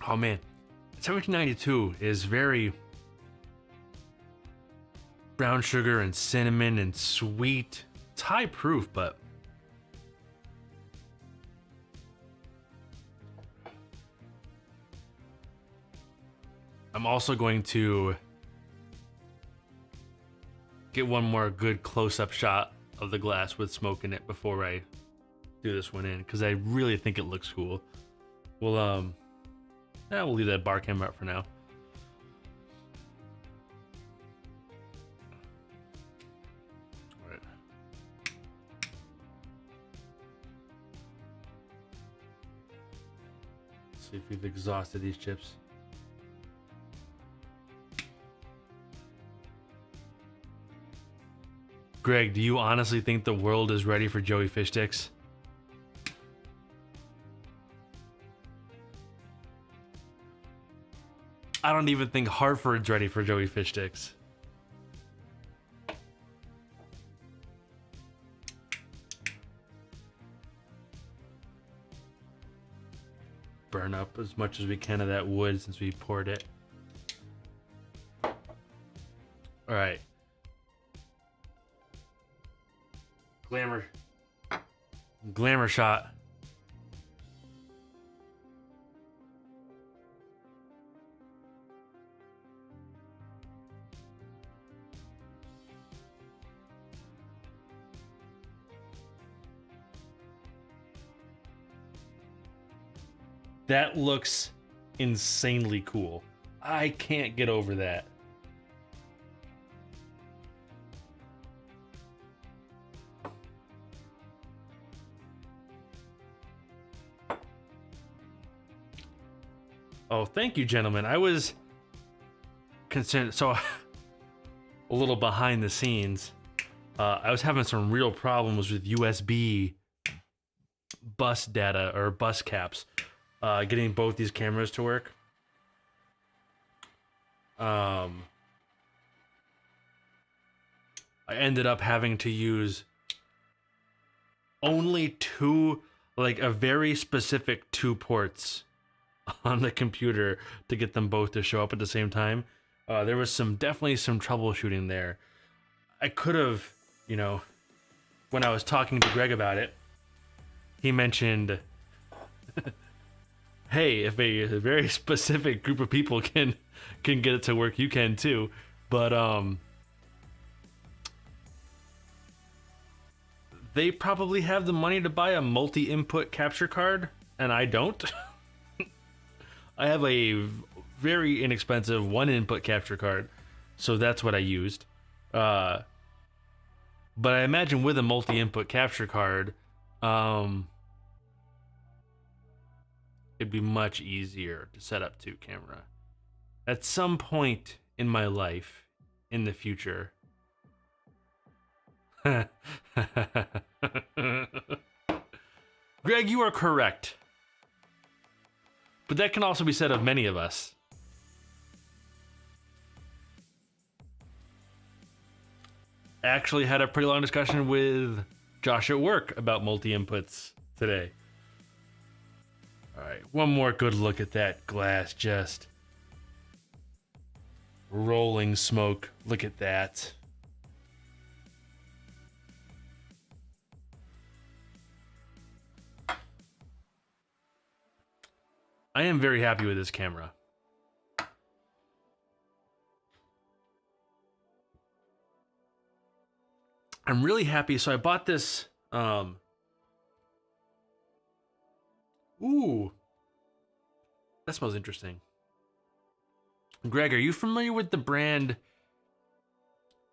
Oh man, 1792 is very brown sugar and cinnamon and sweet. It's high proof, but I'm also going to get one more good close-up shot of the glass with smoke in it before I do this one in, because I really think it looks cool. We'll we'll leave that bar camera up for now. All right. Let's see if we've exhausted these chips. Greg, do you honestly think the world is ready for Joey Fishix? I don't even think Hartford's ready for Joey Fishix. Burn up as much as we can of that wood since we poured it. All right. Glamour shot. That looks insanely cool. I can't get over that. Oh, thank you, gentlemen. I was concerned. So, a little behind the scenes. I was having some real problems with USB bus data or bus caps. Getting both these cameras to work. I ended up having to use only two, like a very specific two ports on the computer to get them both to show up at the same time. There was definitely some troubleshooting there. I could have, when I was talking to Greg about it, he mentioned, hey, if a very specific group of people can get it to work, you can too. But they probably have the money to buy a multi-input capture card, and I don't. I have a very inexpensive one-input capture card, so that's what I used. But I imagine with a multi-input capture card, it'd be much easier to set up two camera. At some point in my life, in the future. Greg, you are correct. But that can also be said of many of us. I actually had a pretty long discussion with Josh at work about multi-inputs today. All right, one more good look at that glass, just rolling smoke. Look at that. I am very happy with this camera. I'm really happy. So I bought this Ooh, that smells interesting. Greg, are you familiar with the brand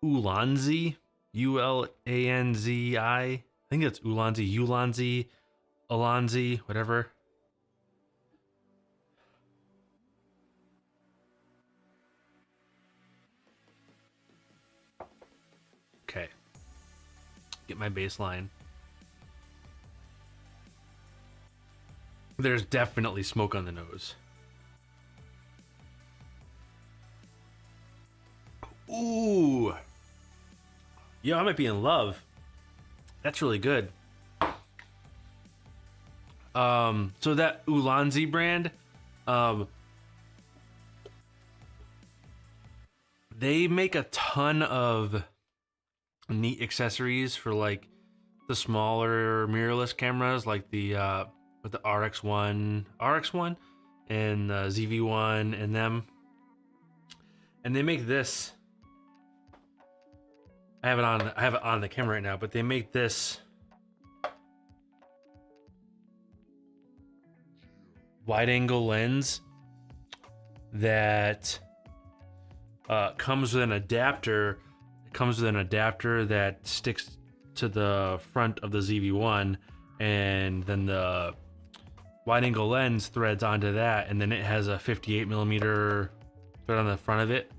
Ulanzi? Ulanzi. I think it's Ulanzi, Ulanzi, Alonzi, whatever. Okay. Get my baseline. There's definitely smoke on the nose. Ooh. Yo, I might be in love. That's really good. So that Ulanzi brand, they make a ton of neat accessories for like the smaller mirrorless cameras, like the with the RX1 and ZV1 and them. And they make this. I have it on the camera right now, but they make this wide angle lens that comes with an adapter. It comes with an adapter that sticks to the front of the ZV1, and then the wide angle lens threads onto that, and then it has a 58 millimeter thread on the front of it.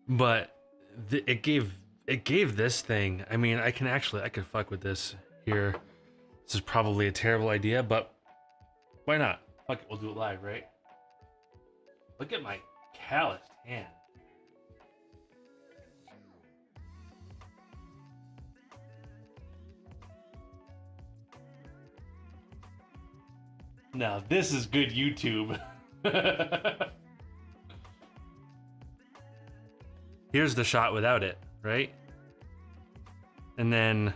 But it gave this thing. I mean, I could fuck with this here. This is probably a terrible idea, but why not? Fuck it, we'll do it live, right? Look at my calloused hand. Now this is good YouTube. Here's the shot without it, right? And then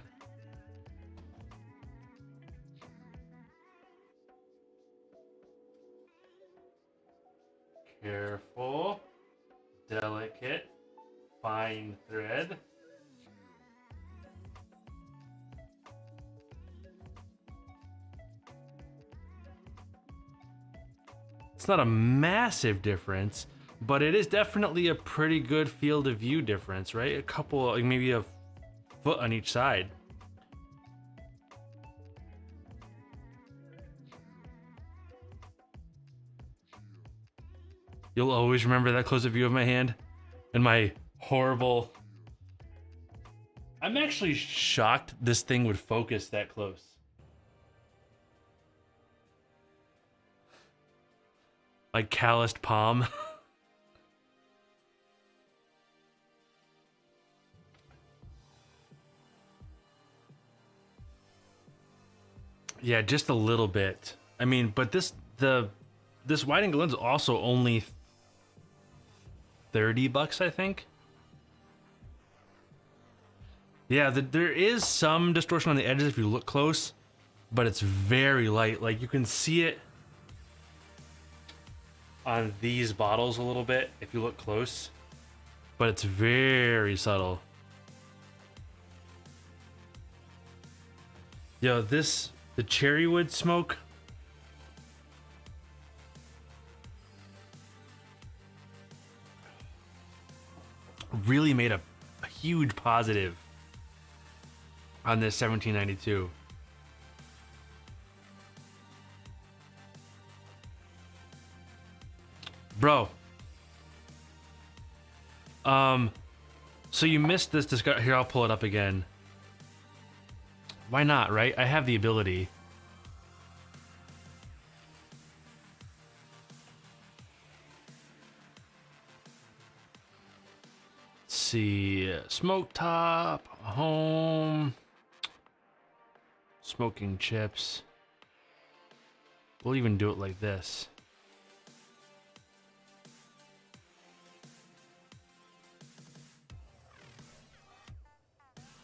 careful, delicate, fine thread. It's not a massive difference, but it is definitely a pretty good field of view difference, right? A couple, like maybe a foot on each side. You'll always remember that close-up view of my hand and my horrible... I'm actually shocked this thing would focus that close. My calloused palm. Yeah, just a little bit. I mean, but this wide angle lens is also only $30, I think. Yeah, there is some distortion on the edges if you look close, but it's very light. Like you can see it on these bottles a little bit if you look close, but it's very subtle. Yo, the cherry wood smoke. Really made a huge positive on this 1792. Bro. So you missed this discussion. Here, I'll pull it up again. Why not, right? I have the ability. Let's see. Smoke top, home, smoking chips. We'll even do it like this.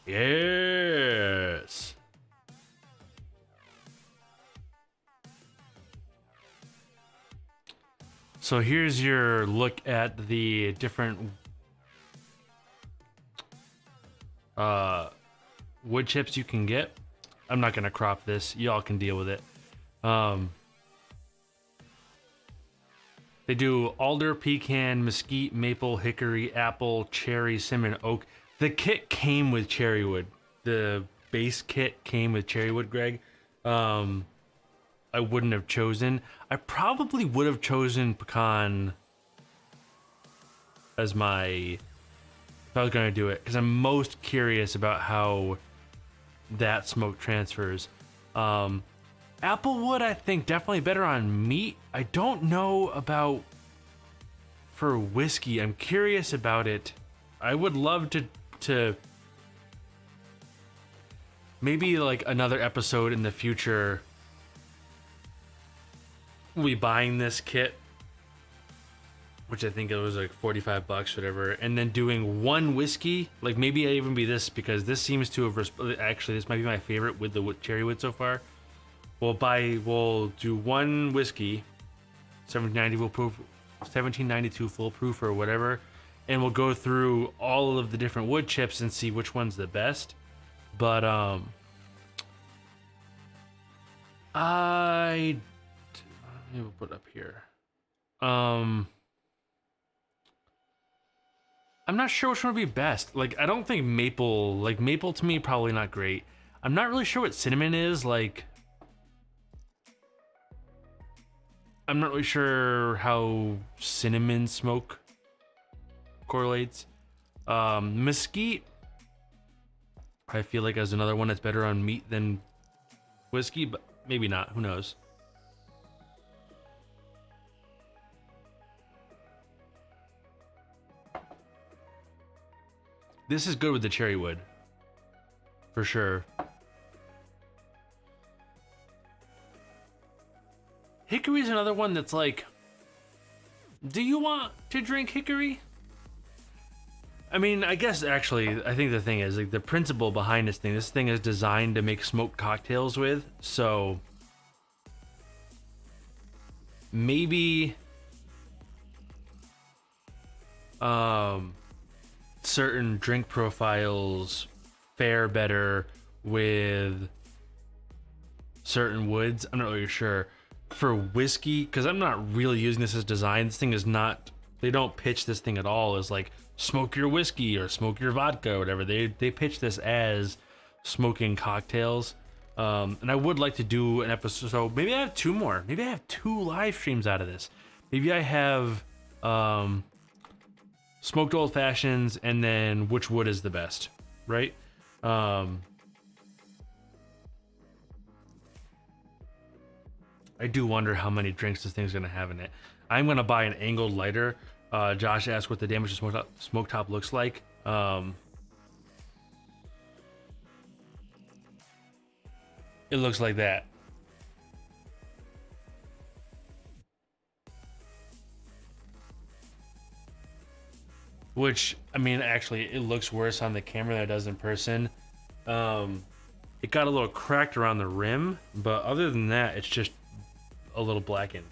Yes. So here's your look at the different wood chips you can get. I'm not gonna crop this. Y'all can deal with it. They do alder, pecan, mesquite, maple, hickory, apple, cherry, cinnamon, oak. The kit came with cherry wood. The base kit came with cherry wood, Greg. I wouldn't have chosen. I probably would have chosen pecan as my, if I was gonna do it, because I'm most curious about how that smoke transfers. Applewood, I think, definitely better on meat. I don't know about for whiskey. I'm curious about it. I would love to maybe like another episode in the future. We'll be buying this kit, which I think it was like $45, whatever, and then doing one whiskey. Like maybe I even be this, because this seems to have actually this might be my favorite with the cherry wood so far. We'll do one whiskey, 1792 full proof or whatever, and we'll go through all of the different wood chips and see which one's the best. But maybe we'll put it up here. I'm not sure which one would be best. Like, I don't think maple, like maple to me probably not great. I'm not really sure what cinnamon is. Like, I'm not really sure how cinnamon smoke correlates. Mesquite, I feel like is another one that's better on meat than whiskey, but maybe not. Who knows? This is good with the cherry wood, for sure. Hickory is another one that's like, do you want to drink hickory? I mean, I guess actually, I think the thing is, like, the principle behind this thing is designed to make smoked cocktails with, so maybe certain drink profiles fare better with certain woods. I'm not really sure. For whiskey, because I'm not really using this as design. This thing is not, they don't pitch this thing at all as like smoke your whiskey or smoke your vodka or whatever. They pitch this as smoking cocktails. And I would like to do an episode, so maybe I have two more. Maybe I have 2 live streams out of this. Maybe I have smoked old fashions and then which wood is the best, right? I do wonder how many drinks this thing's gonna have in it. I'm gonna buy an angled lighter. Josh asked what the damage to smoke top looks like. It looks like that. Which, I mean, actually, it looks worse on the camera than it does in person. It got a little cracked around the rim, but other than that, it's just a little blackened.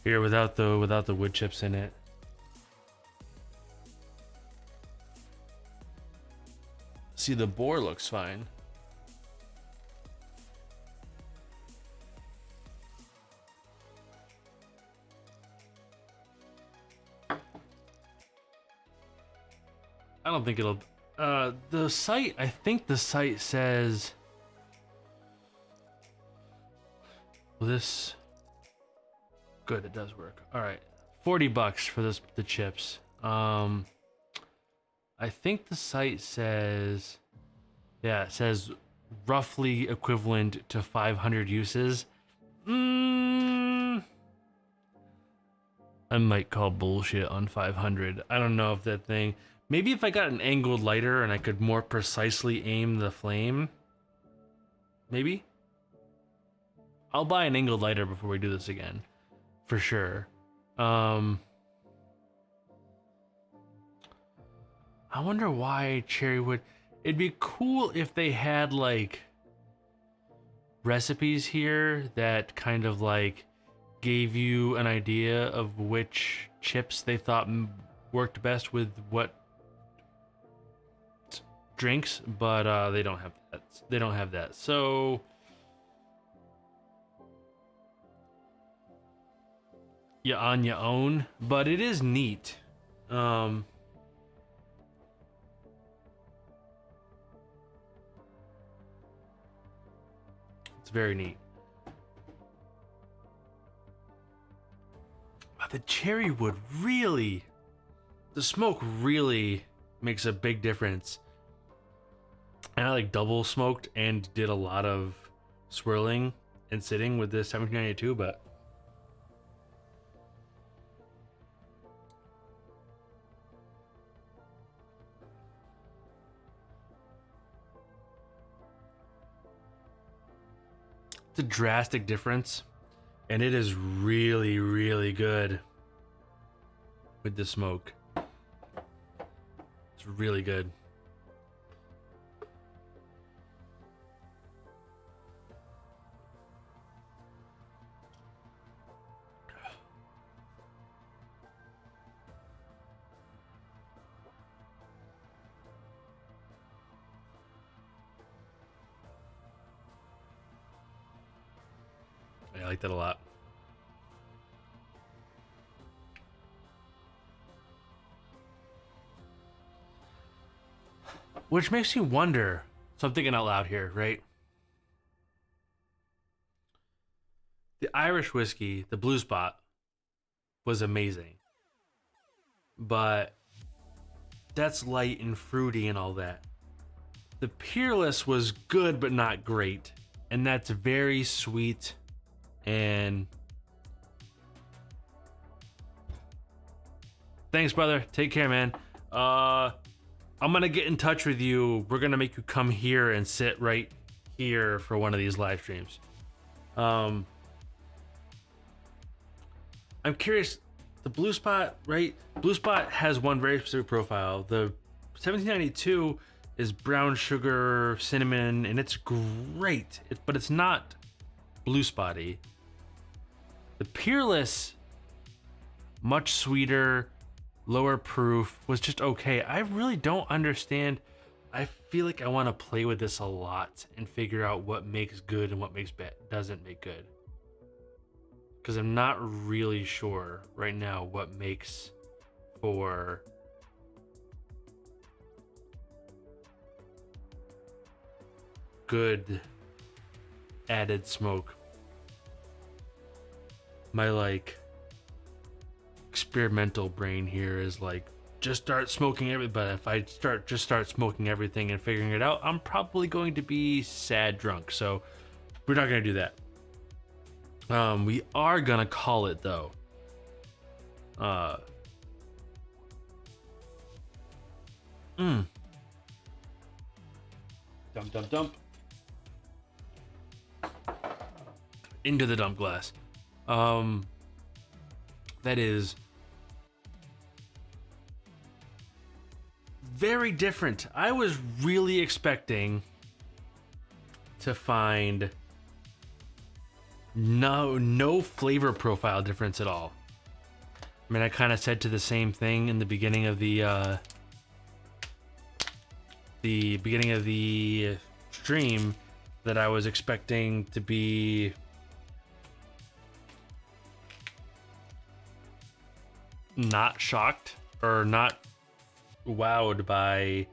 Here, without the wood chips in it. See, the bore looks fine. I don't think it'll, the site, I think the site says, well, this, good, it does work. All right, $40 for the chips. I think the site says, yeah, it says roughly equivalent to 500 uses. I might call bullshit on 500. I don't know if that thing, maybe if I got an angled lighter and I could more precisely aim the flame, maybe. I'll buy an angled lighter before we do this again, for sure. I wonder why cherry wood. It'd be cool if they had like recipes here that kind of like gave you an idea of which chips they thought worked best with what drinks, but they don't have that. They don't have that. So you're on your own, but it is neat. It's very neat. The cherry wood really, the smoke really makes a big difference. And I like double smoked and did a lot of swirling and sitting with this 1792, but it's a drastic difference. And it is really, really good with the smoke. It's really good. I like that a lot. Which makes me wonder, so I'm thinking out loud here, right? The Irish whiskey, the Blue Spot, was amazing. But that's light and fruity and all that. The Peerless was good but not great. And that's very sweet and thanks, brother. Take care, man. I'm gonna get in touch with you. We're gonna make you come here and sit right here for one of these live streams. I'm curious, the Blue Spot, right? Blue Spot has one very specific profile. The 1792 is brown sugar, cinnamon, and it's great. But it's not Blue Spotty. The Peerless, much sweeter, lower proof, was just okay. I really don't understand. I feel like I want to play with this a lot and figure out what makes good and what makes doesn't make good. Because I'm not really sure right now what makes for good added smoke. My like experimental brain here is like, just start smoking everything. But if I start smoking everything and figuring it out, I'm probably going to be sad drunk. So we're not gonna do that. We are gonna call it though. Dump. Into the dump glass. That is very different. I was really expecting to find no flavor profile difference at all. I mean, I kind of said to the same thing in the beginning of the stream that I was expecting to be not shocked or not wowed by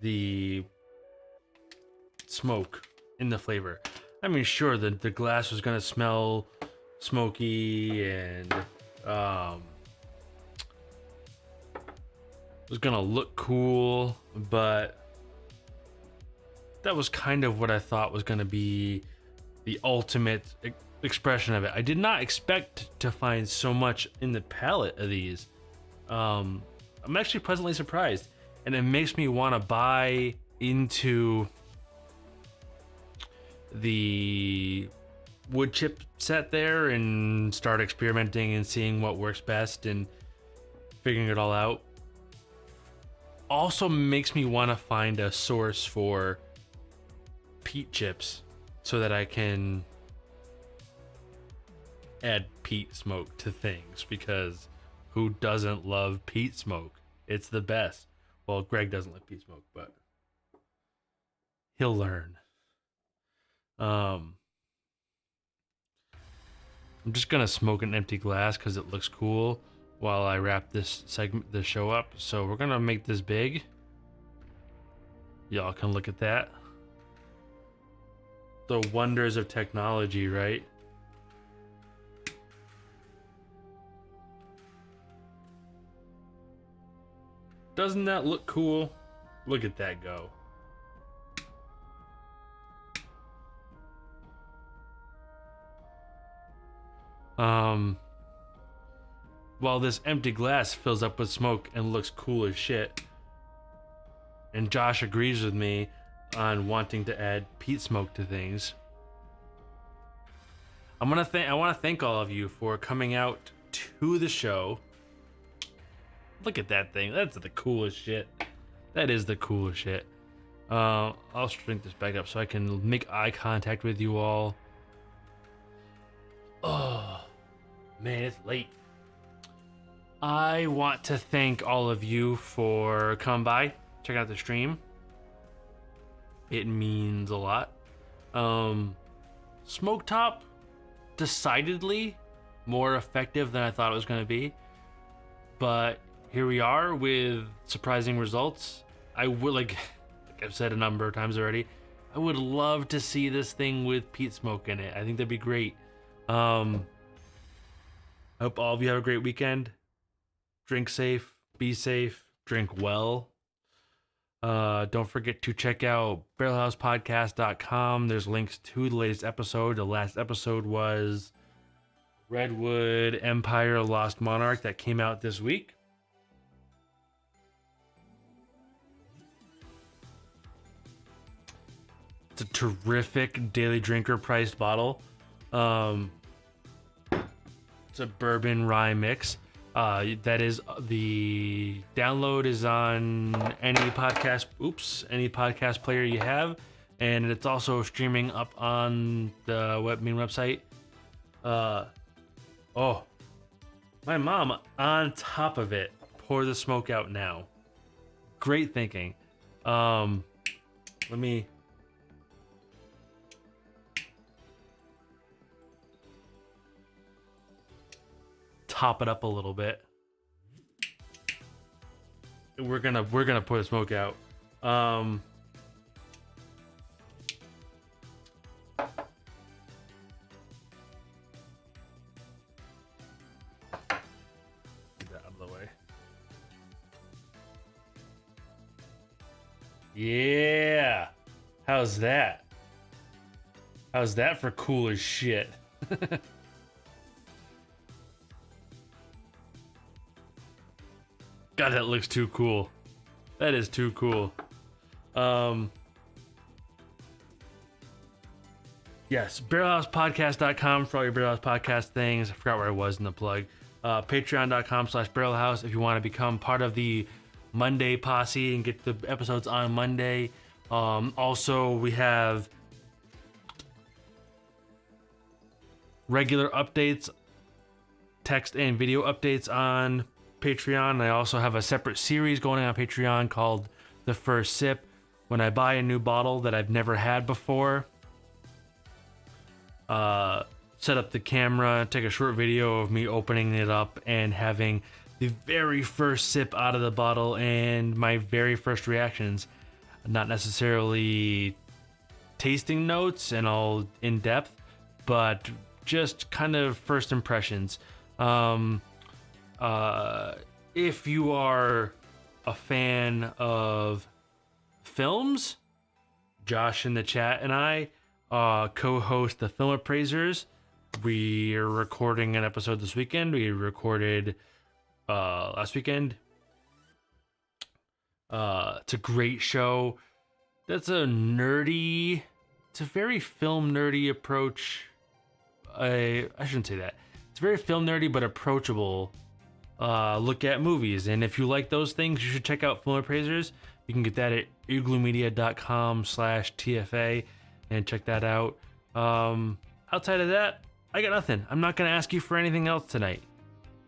the smoke in the flavor. I mean, sure, the glass was gonna smell smoky and was gonna look cool, but that was kind of what I thought was gonna be the ultimate expression of it. I did not expect to find so much in the palette of these. I'm actually pleasantly surprised, and it makes me want to buy into the wood chip set there and start experimenting and seeing what works best and figuring it all out. Also makes me want to find a source for peat chips so that I can add peat smoke to things, because who doesn't love peat smoke? It's the best. Well, Greg doesn't like peat smoke, but he'll learn. I'm just gonna smoke an empty glass because it looks cool while I wrap this show up. So we're gonna make this big. Y'all can look at that. The wonders of technology, right? Doesn't that look cool? Look at that go. While this empty glass fills up with smoke and looks cool as shit, and Josh agrees with me on wanting to add peat smoke to things, I want to thank all of you for coming out to the show. Look at that thing. That's the coolest shit. That is the coolest shit. I'll shrink this back up so I can make eye contact with you all. Oh, man, it's late. I want to thank all of you for coming by, check out the stream. It means a lot. Smoke Top, decidedly more effective than I thought it was going to be. But here we are with surprising results. I would, like I've said a number of times already, I would love to see this thing with peat smoke in it. I think that'd be great. I hope all of you have a great weekend. Drink safe, be safe, drink well. Don't forget to check out barrelhousepodcast.com. There's links to the latest episode. The last episode was Redwood Empire Lost Monarch that came out this week. It's a terrific daily drinker priced bottle. It's a bourbon rye mix. That is, the download is on any podcast player you have, and it's also streaming up on the main website. Oh, my mom on top of it, pour the smoke out now. Great thinking. Let me top it up a little bit. We're gonna pour the smoke out. Get that out of the way. Yeah. How's that? How's that for cool as shit? God, that looks too cool. That is too cool. Yes, barrelhousepodcast.com for all your Barrelhouse Podcast things. I forgot where I was in the plug. Patreon.com/barrelhouse if you want to become part of the Monday posse and get the episodes on Monday. Also, we have regular updates, text and video updates on Patreon. I also have a separate series going on Patreon called The First Sip, when I buy a new bottle that I've never had before. Set up the camera, take a short video of me opening it up and having the very first sip out of the bottle and my very first reactions. Not necessarily tasting notes and all in depth, but just kind of first impressions. If you are a fan of films, Josh in the chat and I co-host the Film Appraisers. We are recording an episode this weekend. We recorded last weekend. It's a great show. It's a very film nerdy approach. I shouldn't say that. It's very film nerdy but approachable look at movies. And if you like those things, you should check out Film Appraisers. You can get that at igloomedia.com/TFA and check that out. Outside of that, I got nothing. I'm not gonna ask you for anything else tonight.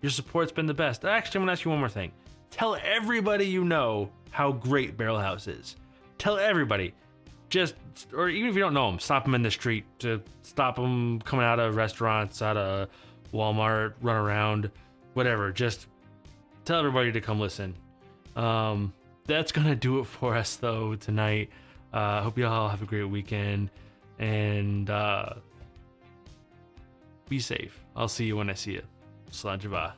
Your support's been the best. Actually, I'm gonna ask you one more thing. Tell everybody you know how great Barrel House is. Tell everybody. Just, or even if you don't know them, stop them in the street. To stop them coming out of restaurants, out of Walmart, run around, whatever. Just tell everybody to come listen. That's gonna do it for us though tonight. Hope you all have a great weekend and be safe. I'll see you when I see you. Slán Java.